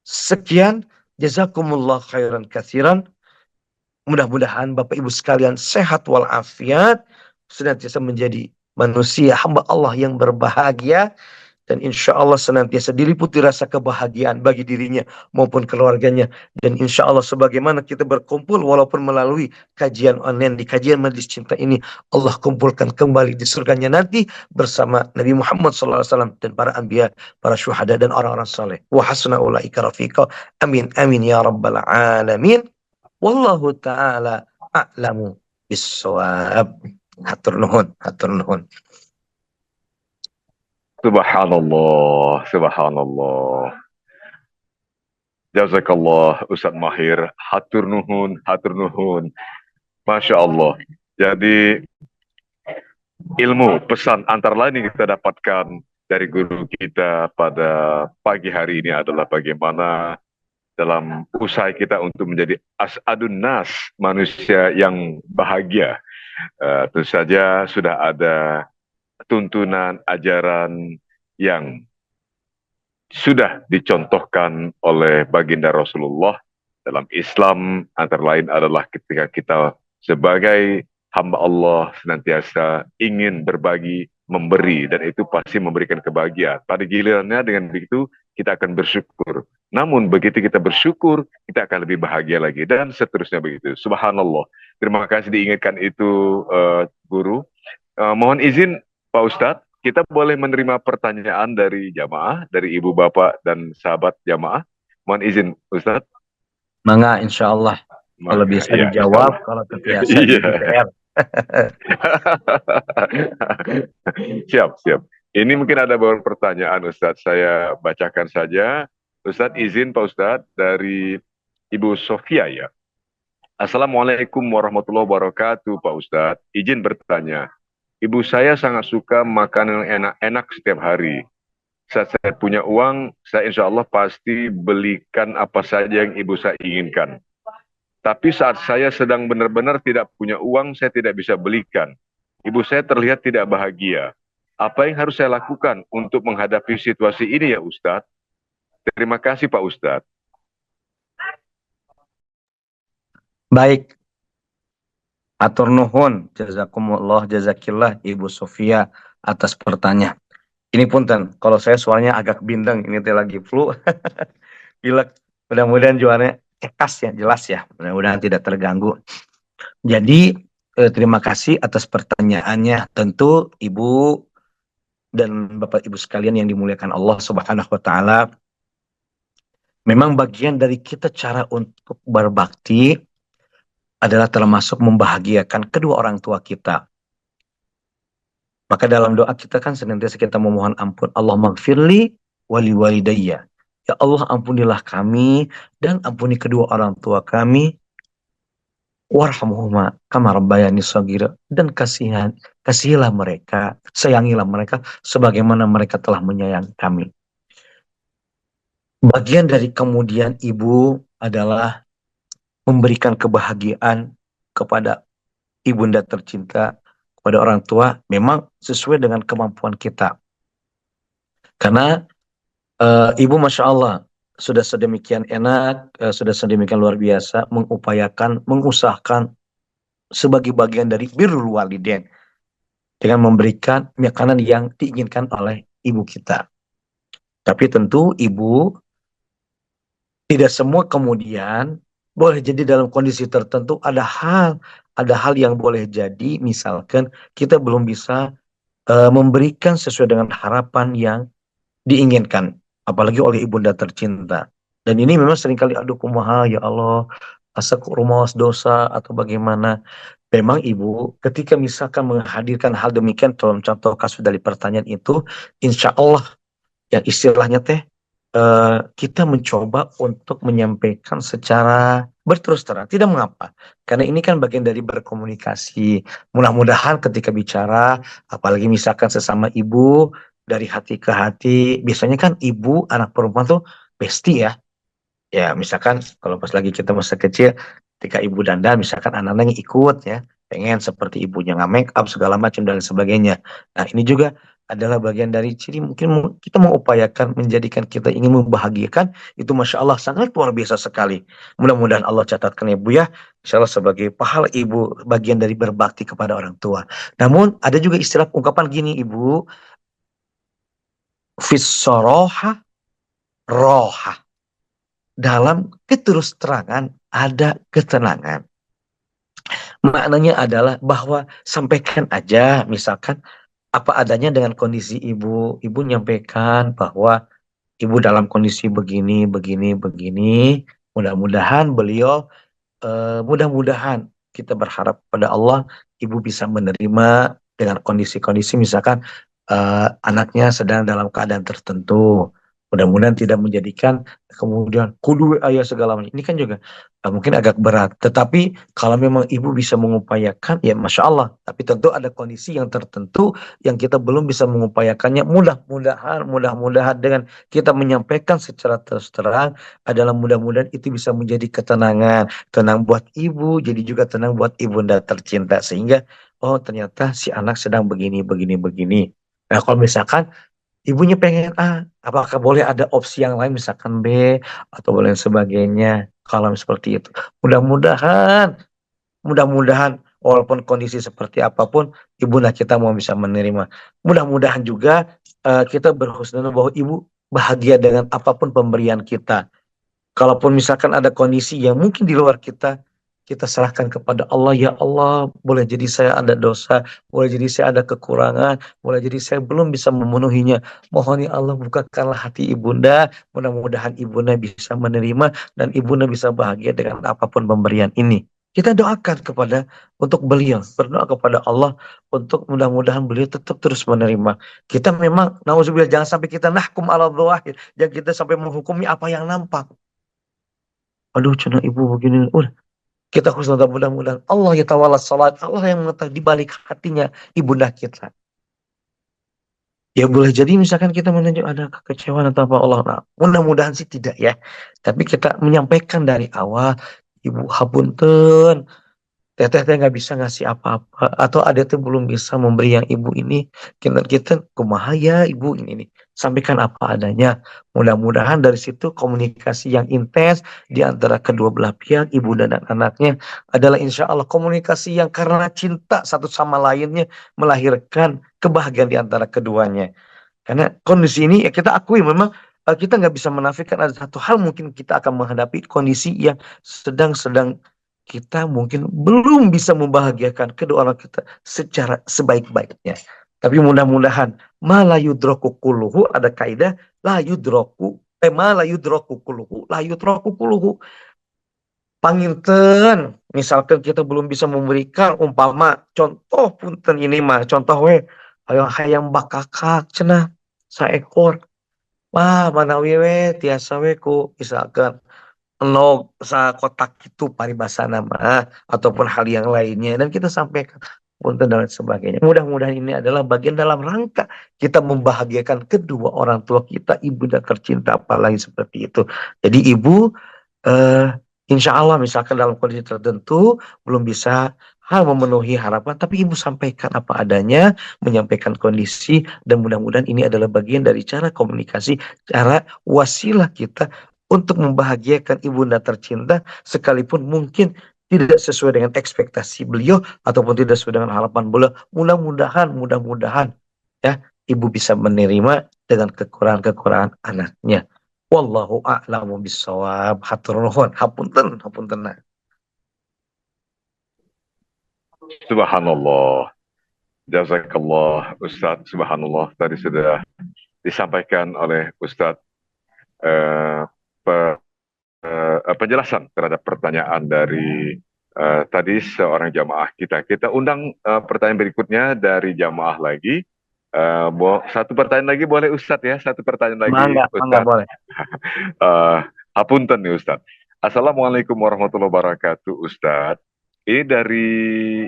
Sekian, jazakumullah khairan katsiran. Mudah-mudahan Bapak Ibu sekalian sehat walafiat, senantiasa menjadi manusia hamba Allah yang berbahagia, dan insya Allah senantiasa diliputi rasa kebahagiaan bagi dirinya maupun keluarganya. Dan insya Allah sebagaimana kita berkumpul walaupun melalui kajian online di kajian Majelis Cinta ini, Allah kumpulkan kembali di surganya nanti bersama Nabi Muhammad SAW dan para anbiya, para syuhada dan orang-orang saleh. Wa hasuna ulaika rafiqa. Amin amin ya rabbal alamin. Wallahu ta'ala a'lamu bissawab. Hatur nuhun, hatur nuhun. Subhanallah, subhanallah. Jazakallah Ustaz Mahir, hatur nuhun, hatur nuhun. Masya Allah. Jadi ilmu, pesan antara lain yang kita dapatkan dari guru kita pada pagi hari ini adalah bagaimana dalam usaha kita untuk menjadi as'adun nas, manusia yang bahagia. Tentu saja sudah ada tuntunan ajaran yang sudah dicontohkan oleh baginda Rasulullah dalam Islam, antara lain adalah ketika kita sebagai hamba Allah senantiasa ingin berbagi, memberi, dan itu pasti memberikan kebahagiaan. Pada gilirannya dengan begitu kita akan bersyukur. Namun begitu kita bersyukur, kita akan lebih bahagia lagi, dan seterusnya begitu. Subhanallah. Terima kasih diingatkan itu guru. Mohon izin Pak Ustadz, kita boleh menerima pertanyaan dari jamaah, dari ibu bapak dan sahabat jamaah. Mohon izin Ustadz. Mangga insya Allah. Kalau bisa ya, dijawab, kalau terbiasa jadi PR. Siap, siap. Ini mungkin ada beberapa pertanyaan Ustadz, saya bacakan saja. Ustadz izin Pak Ustadz dari Ibu Sofia ya. Assalamualaikum warahmatullahi wabarakatuh Pak Ustadz. Izin bertanya, ibu saya sangat suka makanan enak-enak setiap hari. Saat saya punya uang, saya insya Allah pasti belikan apa saja yang ibu saya inginkan. Tapi saat saya sedang benar-benar tidak punya uang, saya tidak bisa belikan. Ibu saya terlihat tidak bahagia. Apa yang harus saya lakukan untuk menghadapi situasi ini ya Ustadz? Terima kasih Pak Ustadz. Baik. Atur nuhun, jazakumullah, jazakillah Ibu Sofia atas pertanyaan. Ini punten, kalau saya suaranya agak bindeng, ini teh lagi flu. Pilek. Mudah-mudahan jawabannya khas ya, jelas ya. Mudah-mudahan tidak terganggu. Jadi terima kasih atas pertanyaannya. Tentu Ibu dan Bapak Ibu sekalian yang dimuliakan Allah Subhanahu wa taala, memang bagian dari kita cara untuk berbakti adalah termasuk membahagiakan kedua orang tua kita. Maka dalam doa kita kan senantiasa kita memohon ampun. Allah maghfirli wali walidayya. Ya Allah ampunilah kami dan ampuni kedua orang tua kami. Warhamhuma kama rabbayani shaghira, dan kasihilah mereka, sayangilah mereka sebagaimana mereka telah menyayangi kami. Bagian dari kemudian ibu adalah memberikan kebahagiaan kepada ibunda tercinta, kepada orang tua, memang sesuai dengan kemampuan kita. Karena ibu Masya Allah sudah sedemikian enak, sudah sedemikian luar biasa mengupayakan, mengusahakan sebagai bagian dari birrul walidain dengan memberikan makanan yang diinginkan oleh ibu kita. Tapi tentu ibu tidak semua kemudian boleh jadi dalam kondisi tertentu ada hal yang boleh jadi misalkan kita belum bisa memberikan sesuai dengan harapan yang diinginkan, apalagi oleh ibunda tercinta. Dan ini memang seringkali aduh kumaha ya Allah, asa rumaos dosa atau bagaimana. Memang ibu ketika misalkan menghadirkan hal demikian dalam contoh kasus dari pertanyaan itu, insya Allah yang istilahnya teh kita mencoba untuk menyampaikan secara berterus terang, tidak mengapa. Karena ini kan bagian dari berkomunikasi. Mudah-mudahan ketika bicara, apalagi misalkan sesama ibu, dari hati ke hati, biasanya kan ibu, anak perempuan tuh bestie ya. Ya, misalkan kalau pas lagi kita masa kecil, ketika ibu dandan, misalkan anak-anaknya ikut ya, pengen seperti ibunya nggak make up segala macam dan sebagainya. Nah, ini juga adalah bagian dari ciri mungkin kita mengupayakan menjadikan kita ingin membahagiakan itu Masya Allah sangat luar biasa sekali. Mudah-mudahan Allah catatkan ya Bu ya, Insya Allah sebagai pahala ibu bagian dari berbakti kepada orang tua. Namun ada juga istilah ungkapan gini Ibu, fissoroha roha. Dalam keterus terangan ada ketenangan. Maknanya adalah bahwa sampaikan aja misalkan apa adanya dengan kondisi ibu. Ibu nyampaikan bahwa ibu dalam kondisi begini, begini, begini. Mudah-mudahan beliau, mudah-mudahan kita berharap pada Allah, ibu bisa menerima dengan kondisi-kondisi misalkan anaknya sedang dalam keadaan tertentu. Mudah-mudahan tidak menjadikan kemudian kudu ayah segala macam. Ini kan juga mungkin agak berat. Tetapi kalau memang ibu bisa mengupayakan, ya Masya Allah. Tapi tentu ada kondisi yang tertentu yang kita belum bisa mengupayakannya. Mudah-mudahan dengan kita menyampaikan secara terus terang adalah mudah-mudahan itu bisa menjadi ketenangan. Tenang buat ibu, jadi juga tenang buat ibunda tercinta. Sehingga, oh ternyata si anak sedang begini, begini, begini. Nah kalau misalkan ibunya pengen A, apakah boleh ada opsi yang lain misalkan B atau boleh sebagainya. Kalau seperti itu, mudah-mudahan, mudah-mudahan walaupun kondisi seperti apapun, ibunda kita mau bisa menerima. Mudah-mudahan juga kita berhusnuzon bahwa ibu bahagia dengan apapun pemberian kita. Kalaupun misalkan ada kondisi yang mungkin di luar kita, kita serahkan kepada Allah. Ya Allah, boleh jadi saya ada dosa, boleh jadi saya ada kekurangan, boleh jadi saya belum bisa memenuhinya. Mohon ya Allah bukakanlah hati ibunda, mudah-mudahan ibunda bisa menerima dan ibunda bisa bahagia dengan apapun pemberian ini. Kita doakan kepada untuk beliau, berdoa kepada Allah untuk mudah-mudahan beliau tetap terus menerima. Kita memang, nauzubillah, jangan sampai kita nahkum ala dhawahir, jangan kita sampai menghukumi apa yang nampak. Aduh, cina ibu begini. Udah, kita khusnudhan mudah-mudahan Allah ya tawalla salat. Allah yang mengetahui di balik hatinya ibunda kita. Ya boleh jadi misalkan kita menunjuk ada kekecewaan atau apa Allah. Nah, mudah-mudahan sih tidak ya. Tapi kita menyampaikan dari awal, Ibu hapunten, teteh teh nggak bisa ngasih apa-apa atau ada tuh belum bisa memberi yang ibu ini, kita kumaha ya ibu ini nih, sampaikan apa adanya. Mudah-mudahan dari situ komunikasi yang intens di antara kedua belah pihak ibu dan anaknya adalah insya Allah komunikasi yang karena cinta satu sama lainnya melahirkan kebahagiaan di antara keduanya. Karena kondisi ini ya kita akui memang kita nggak bisa menafikan ada satu hal, mungkin kita akan menghadapi kondisi yang sedang kita mungkin belum bisa membahagiakan kedua orang kita secara sebaik-baiknya. Tapi mudah-mudahan ma la yudroku kuluhu, ada kaidah la yudroku ma la yudroku kuluhu la yudroku kuluhu. Panginten, misalkan kita belum bisa memberikan umpama contoh punten ini mah contoh we hayang bakakak cenah saekor. Wah, manawi we tiasa we ku misalkan enog sa kotak itu paribasana mah ataupun hal yang lainnya dan kita sampaikan punten dan lain sebagainya. Mudah-mudahan ini adalah bagian dalam rangka kita membahagiakan kedua orang tua kita, ibunda tercinta apalagi seperti itu. Jadi ibu eh insya Allah misalkan dalam kondisi tertentu belum bisa memenuhi harapan, tapi ibu sampaikan apa adanya, menyampaikan kondisi, dan mudah-mudahan ini adalah bagian dari cara komunikasi, cara wasilah kita untuk membahagiakan ibunda tercinta, sekalipun mungkin tidak sesuai dengan ekspektasi beliau ataupun tidak sesuai dengan harapan beliau. Mudah-mudahan ya ibu bisa menerima dengan kekurangan-kekurangan anaknya. Wallahu a'lamu bissawab. Hatur nuhun, hapunten, hapunten. Subhanallah. Jazakallah Ustadz. Subhanallah. Tadi sudah disampaikan oleh Ustadz eh, pe- penjelasan terhadap pertanyaan dari tadi seorang jamaah kita. Kita undang pertanyaan berikutnya dari jamaah lagi. Satu pertanyaan lagi boleh Ustadz ya? Satu pertanyaan lagi Mangga Ustadz. boleh. Eh, Hapunten nih Ustadz. Assalamualaikum warahmatullahi wabarakatuh Ustadz. Ini dari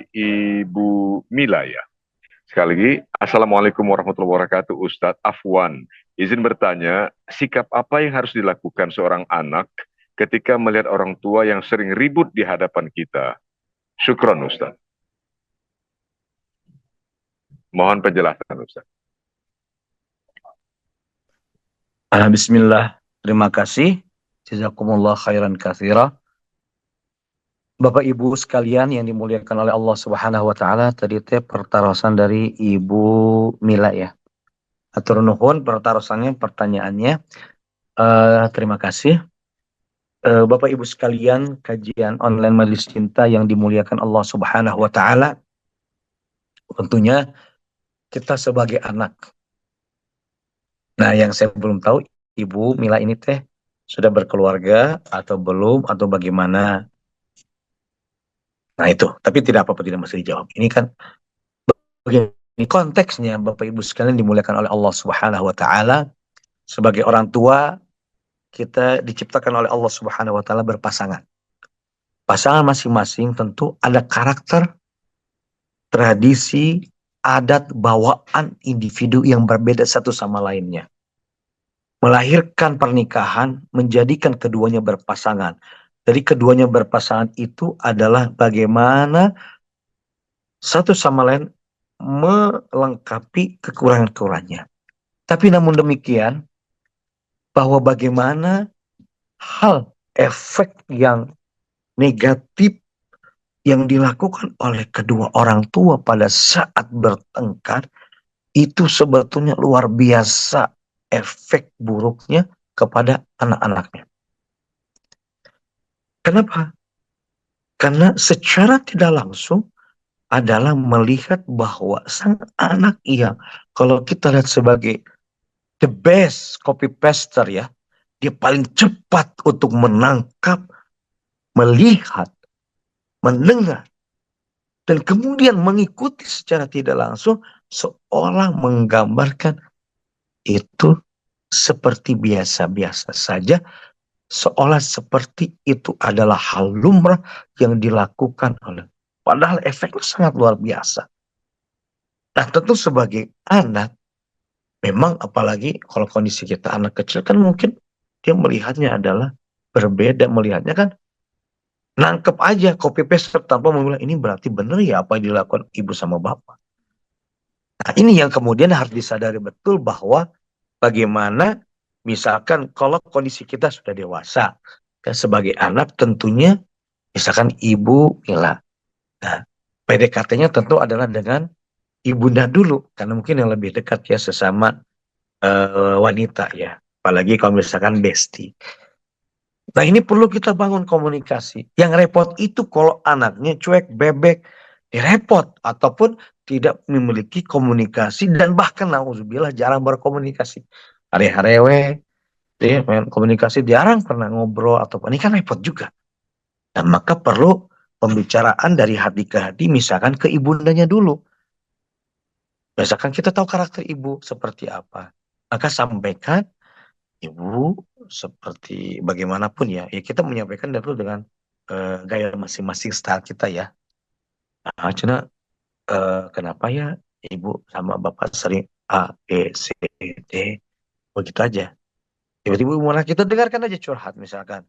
Ibu Mila ya. Sekali lagi, Assalamualaikum warahmatullahi wabarakatuh Ustadz. Afwan, izin bertanya, sikap apa yang harus dilakukan seorang anak ketika melihat orang tua yang sering ribut di hadapan kita? Syukron Ustadz. Mohon penjelasan Ustadz. Bismillah. Terima kasih. Jazakumullah khairan katsira. Bapak Ibu sekalian yang dimuliakan oleh Allah Subhanahu wa taala, tadi teh pertarosan dari Ibu Mila ya. Atur nuhun pertarosannya, pertanyaannya. Terima kasih. Bapak Ibu sekalian, kajian online Majelis Cinta yang dimuliakan Allah Subhanahu wa taala. Tentunya kita sebagai anak. Nah, yang saya belum tahu Ibu Mila ini teh sudah berkeluarga atau belum atau bagaimana. Nah itu, tapi tidak apa-apa, tidak mesti dijawab. Ini kan begini konteksnya Bapak Ibu sekalian dimuliakan oleh Allah Subhanahu wa taala. Sebagai orang tua, kita diciptakan oleh Allah Subhanahu wa taala berpasangan. Pasangan masing-masing tentu ada karakter, tradisi, adat, bawaan individu yang berbeda satu sama lainnya. Melahirkan pernikahan, menjadikan keduanya berpasangan. Jadi keduanya berpasangan itu adalah bagaimana satu sama lain melengkapi kekurangan-kekurangannya. Tapi namun demikian, bahwa bagaimana hal efek yang negatif yang dilakukan oleh kedua orang tua pada saat bertengkar, itu sebetulnya luar biasa efek buruknya kepada anak-anaknya. Kenapa? Karena secara tidak langsung adalah melihat bahwa sang anak yang kalau kita lihat sebagai the best copy paster ya, dia paling cepat untuk menangkap, melihat, mendengar, dan kemudian mengikuti secara tidak langsung, seolah menggambarkan itu seperti biasa-biasa saja, seolah seperti itu adalah hal lumrah yang dilakukan oleh. Padahal efeknya sangat luar biasa. Nah tentu sebagai anak, memang apalagi kalau kondisi kita anak kecil kan mungkin dia melihatnya adalah berbeda, melihatnya kan nangkep aja copy paste tanpa mengulang, ini berarti benar ya apa yang dilakukan ibu sama bapak. Nah ini yang kemudian harus disadari betul bahwa bagaimana misalkan kalau kondisi kita sudah dewasa, ya sebagai anak tentunya misalkan ibu Mila. Nah PDKT-nya tentu adalah dengan ibunda dulu karena mungkin yang lebih dekat ya sesama wanita ya. apalagi kalau misalkan bestie. Nah ini perlu kita bangun komunikasi. Yang repot itu kalau anaknya cuek, bebek, ya repot. Ataupun tidak memiliki komunikasi dan bahkan nauzubillah jarang berkomunikasi. Are-arewe, ya, main komunikasi jarang pernah ngobrol ataupun ini kan repot juga. Dan maka perlu pembicaraan dari hati ke hati, misalkan ke ibundanya dulu. Misalkan kita tahu karakter ibu seperti apa, maka sampaikan ibu seperti bagaimanapun ya, ya kita menyampaikan dulu dengan gaya masing-masing style kita ya. Nah, cina kenapa ya ibu sama bapak sering A, B, C, D, begitu aja. Tiba-tiba malah kita dengarkan aja curhat misalkan.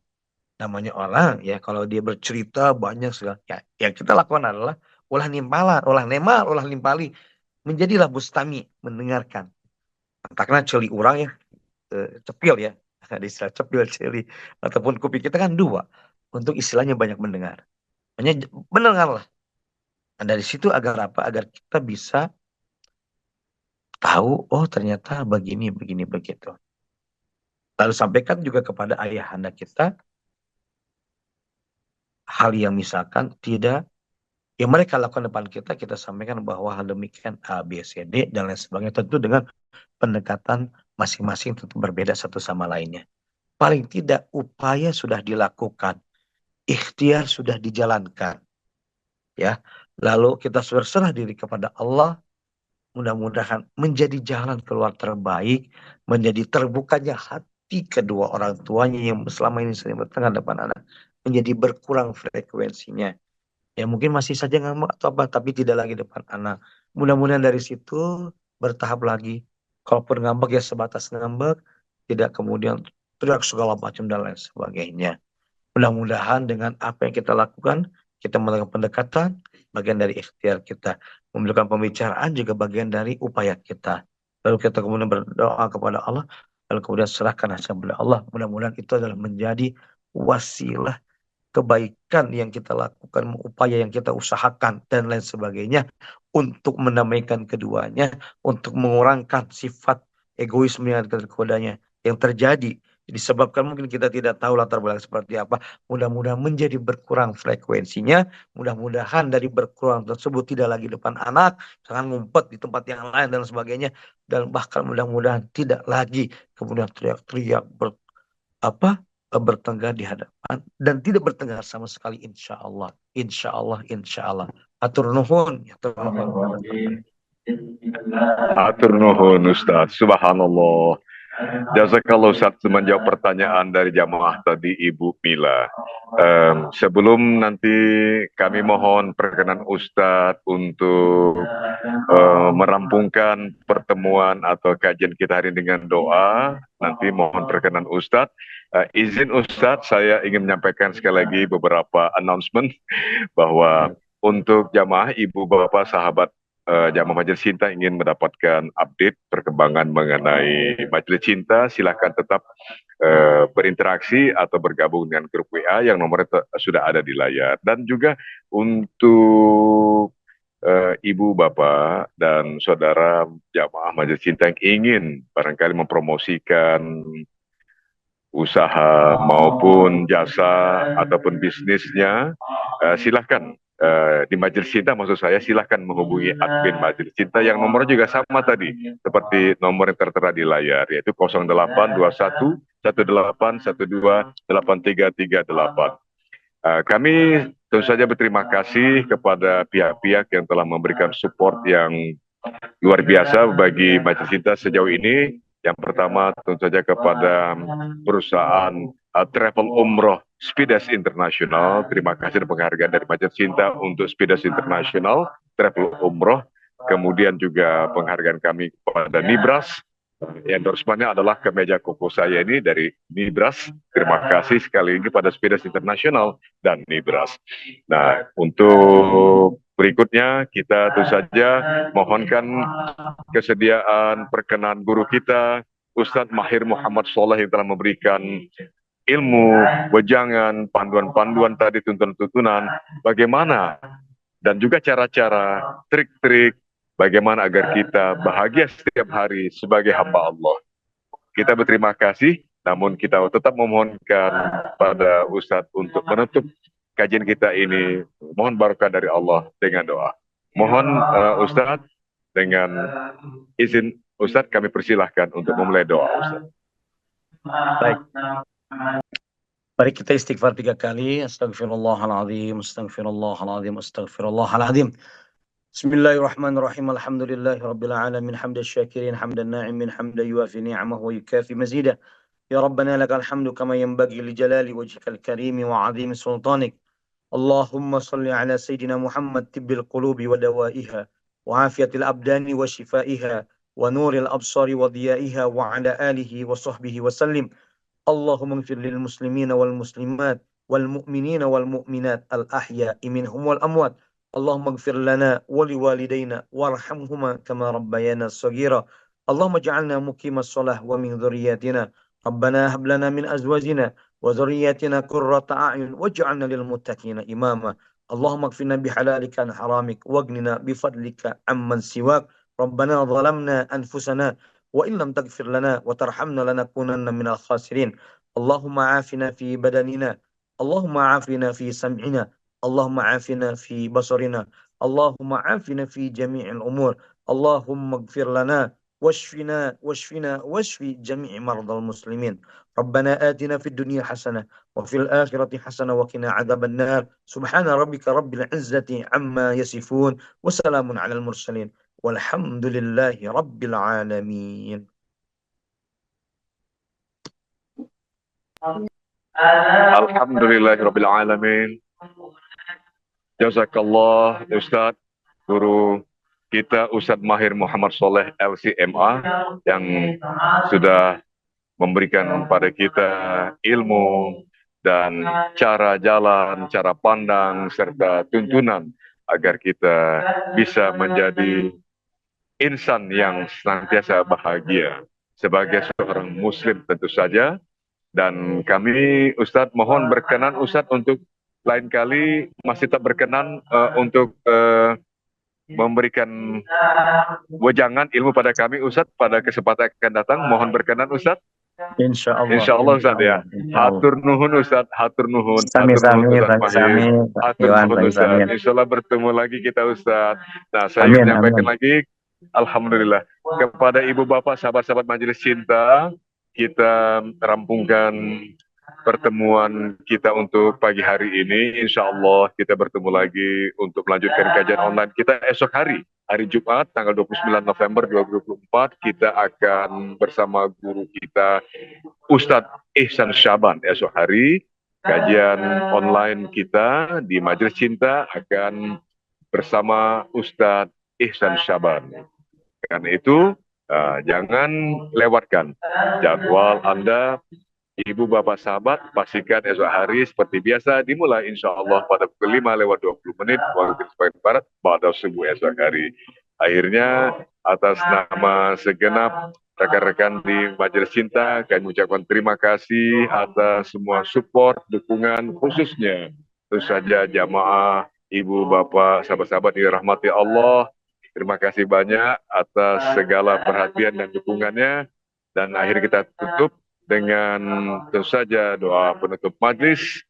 Namanya orang ya kalau dia bercerita banyak segala, ya yang kita lakukan adalah ulah nimpalan, ulah nemal, ulah nimpali. Menjadilah bustami mendengarkan. Karena celi orang ya, cepil ya. Ada istilah cepil, celi. Ataupun kuping kita kan dua. Untuk istilahnya banyak mendengar. Hanya mendengarlah. Nah, dari situ agar apa? Agar kita bisa tahu, oh ternyata begini, begini, begitu. Lalu sampaikan juga kepada ayahanda kita, hal yang misalkan tidak, yang mereka lakukan depan kita, kita sampaikan bahwa hal demikian A, B, C, D, dan lain sebagainya. Tentu dengan pendekatan masing-masing tentu berbeda satu sama lainnya. Paling tidak upaya sudah dilakukan, ikhtiar sudah dijalankan, ya. Lalu kita berserah diri kepada Allah, mudah-mudahan menjadi jalan keluar terbaik, menjadi terbukanya hati kedua orang tuanya yang selama ini sering bertengkar depan anak, menjadi berkurang frekuensinya. Ya mungkin masih saja ngambek atau apa, tapi tidak lagi depan anak. Mudah-mudahan dari situ bertahap lagi. Kalaupun ngambek ya sebatas ngambek, tidak kemudian teriak segala macam dan lain sebagainya. Mudah-mudahan dengan apa yang kita lakukan, kita melakukan pendekatan, bagian dari ikhtiar kita. Memberikan pembicaraan juga bagian dari upaya kita. Lalu kita kemudian berdoa kepada Allah, lalu kemudian serahkan hasil kepada Allah. Mudah-mudahan itu adalah menjadi wasilah kebaikan yang kita lakukan, upaya yang kita usahakan, dan lain sebagainya, untuk mendamaikan keduanya, untuk mengurangkan sifat egoisme yang keduanya yang terjadi. Disebabkan mungkin kita tidak tahu latar belakang seperti apa. Mudah-mudahan menjadi berkurang frekuensinya. Mudah-mudahan dari berkurang tersebut tidak lagi depan anak, jangan ngumpet di tempat yang lain dan sebagainya. Dan bahkan mudah-mudahan tidak lagi kemudian teriak-teriak bertengkar di hadapan dan tidak bertengkar sama sekali, insya Allah, insya Allah, insya Allah. Atur nuhun, atur nuhun. Atur nuhun Ustaz, subhanallah. Jazakallah Ustaz menjawab pertanyaan dari jamaah tadi Ibu Mila. Sebelum nanti kami mohon perkenan Ustadz untuk merampungkan pertemuan atau kajian kita hari ini dengan doa. Nanti mohon perkenan Ustadz. Izin Ustadz, saya ingin menyampaikan sekali lagi beberapa announcement bahwa untuk jamaah ibu bapak sahabat jamaah Majelis Cinta ingin mendapatkan update perkembangan mengenai Majelis Cinta, silakan tetap berinteraksi atau bergabung dengan grup WA yang nomornya sudah ada di layar. Dan juga untuk ibu, bapak, dan saudara jamaah Majelis Cinta yang ingin barangkali mempromosikan usaha maupun jasa ataupun bisnisnya, silahkan di Majelis Cinta, maksud saya silahkan menghubungi admin Majelis Cinta yang nomornya juga sama tadi seperti nomor yang tertera di layar, yaitu 0821 1812 8338. Kami tentu saja berterima kasih kepada pihak-pihak yang telah memberikan support yang luar biasa bagi Majelis Cinta sejauh ini. Yang pertama tentu saja kepada perusahaan travel umroh Spidas International. Terima kasih dan penghargaan dari Majelis Cinta untuk Spidas International travel umroh. Kemudian juga penghargaan kami kepada Nibras. Endorsement-nya adalah kemeja koko saya ini dari Nibras. Terima kasih sekali lagi pada Spidas International dan Nibras. Nah, untuk berikutnya kita tentu saja mohonkan kesediaan perkenan guru kita Ustadz Mahir Muhammad Soleh yang telah memberikan ilmu, wejangan, panduan-panduan tadi, tuntunan-tuntunan bagaimana dan juga cara-cara, trik-trik bagaimana agar kita bahagia setiap hari sebagai hamba Allah. kita berterima kasih, namun kita tetap memohonkan pada Ustadz untuk menutup kajian kita ini. Mohon barokah dari Allah dengan doa. Mohon Ustadz, dengan izin Ustadz, kami persilahkan untuk memulai doa, Ustadz. Baik. Mari kita istighfar 3 kali. Astaghfirullahaladzim, astaghfirullahaladzim, astaghfirullahaladzim. Bismillahirrahmanirrahim. Alhamdulillahi rabbil alamin. Hamdan syakirin, hamdan na'imin, hamdan yuafi ni'amahu wa yukafi mazidah. Ya Rabbana lakal hamdu kama yanbaghi li jalali wajhikal karimi wa 'azimi sultanik. Allahumma salli ala sayyidina Muhammad tibbil qulubi wa dawaiha wa afiyatil abdani wa shifaiha wa nuril absari wa diyaiha wa ala alihi wa sahbihi wa sallim. Allahumma ighfir lil muslimina wal muslimat wal mu'minina wal mu'minat al ahya'i minhum wal amwat. Allahumma ighfir lana wa liwalidayna warhamhuma kama rabbayana shaghira. Allahumma ij'alna muqimas shalah wa min dhurriyyatina. Rabbana hab lana min azwajina wa dhurriyyatina qurrata a'yun waj'alna lil muttaqina imama. Allahumma ighfirna bihalalika an haramik waghnina bifadlika amman siwak. Rabbana zalamna anfusana wa in lam taghfir lana wa tarhamna lanakunanna minal khasirin. Allahumma afina fi badanina, Allahumma afina fi sam'ina, Allahumma afina fi basarina, Allahumma afina fi jami'il umur. Allahumma ighfir lana washfina washfi jami'i mardal muslimin. Rabbana atina fid dunya hasanah wa fil akhirati hasanah wa qina adzaban nar. Subhana rabbika rabbil izzati amma yasifun wa salamun alal mursalin. Walhamdulillahi rabbil alamin. Alhamdulillahi rabbil alamin. Jazakallah Ustadz, guru kita Ustadz Mahir Muhammad Soleh LCMA yang sudah memberikan pada kita ilmu dan cara jalan, cara pandang, serta tuntunan agar kita bisa menjadi insan yang senantiasa bahagia sebagai seorang muslim tentu saja. Dan kami Ustadz mohon berkenan Ustadz untuk lain kali masih tak berkenan untuk memberikan wejangan ilmu pada kami Ustadz pada kesempatan akan datang. Mohon berkenan Ustadz. Insyaallah Ustadz ya. Hatur nuhun Ustadz, hatur nuhun. Hatur nuhun Ustadz. Insyaallah bertemu lagi kita Ustadz. Nah, saya ingin menyampaikan lagi, alhamdulillah kepada ibu bapak sahabat-sahabat majelis cinta, kita rampungkan pertemuan kita untuk pagi hari ini. Insya Allah kita bertemu lagi untuk melanjutkan kajian online kita esok hari Jumat tanggal 29 November 2024. Kita akan bersama guru kita Ustadz Ihsan Syaban. Esok hari kajian online kita di Majelis Cinta akan bersama Ustadz Ihsan Syaban. Karena itu jangan lewatkan jadwal Anda. Ibu bapak sahabat, pastikan esok hari seperti biasa dimulai insya Allah pada pukul 5:20 waktu Indonesia Barat pada subuh esok hari. Akhirnya atas nama segenap rekan-rekan di Majelis Cinta, kami mengucapkan terima kasih atas semua support, dukungan, khususnya tentu saja jamaah, ibu bapak, sahabat-sahabat yang dirahmati Allah. Terima kasih banyak atas segala perhatian dan dukungannya. Dan akhir kita tutup dengan tentu saja doa penutup majlis.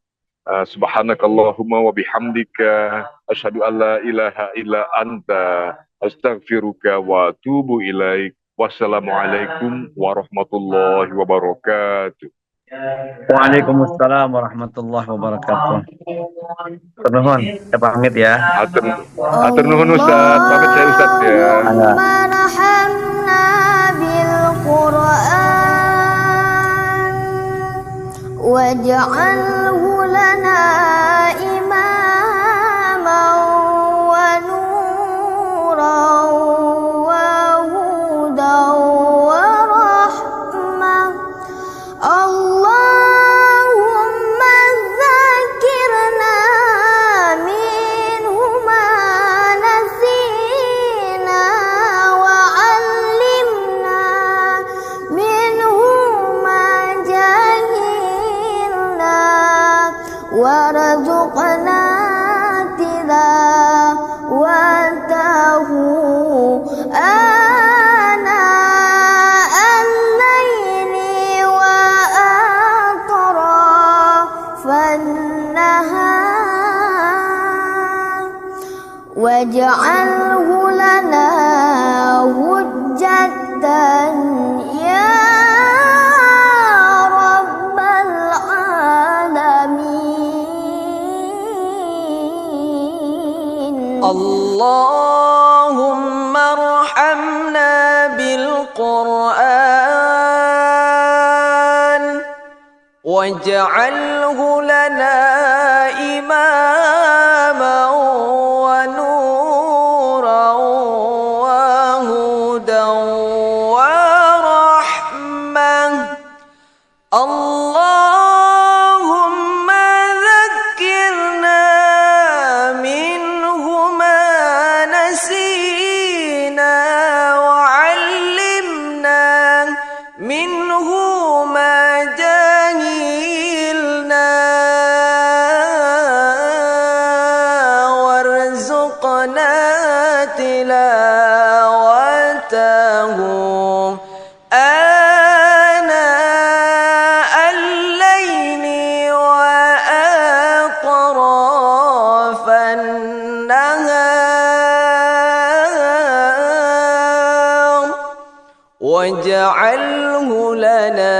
Subhanakallahumma wa bihamdika asyhadu an la ilaha illa anta astaghfiruka wa atubu ilaik. Wassalamualaikum warahmatullahi wabarakatuh. Waalaikumsalam warahmatullahi wabarakatuh. Nuhun, saya pamit ya. Atur nuhun Ustaz, pamit saya Ustaz ya. waj'alhu lana imaman wa nuran wa hudan wa rahmah. Allahumma dzakirna minhu ma nasina wa 'allimna minhu ma jahilna wa واجعله لنا حجة يا رب العالمين. اللهم ارحمنا بالقرآن واجعله لنا إماما ونورا وهدى ورحمة. اللهم ذكرنا منه ما نسينا وعلمنا منه ما جهلنا وارزقنا تلاوته آناء الليل وأطراف النهار واجعله لنا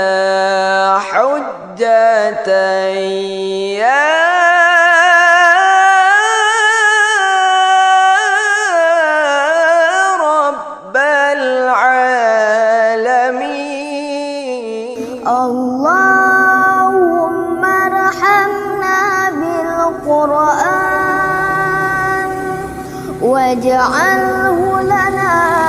حجة يا رب العالمين. اللهم ارحمنا بالقرآن واجعله لنا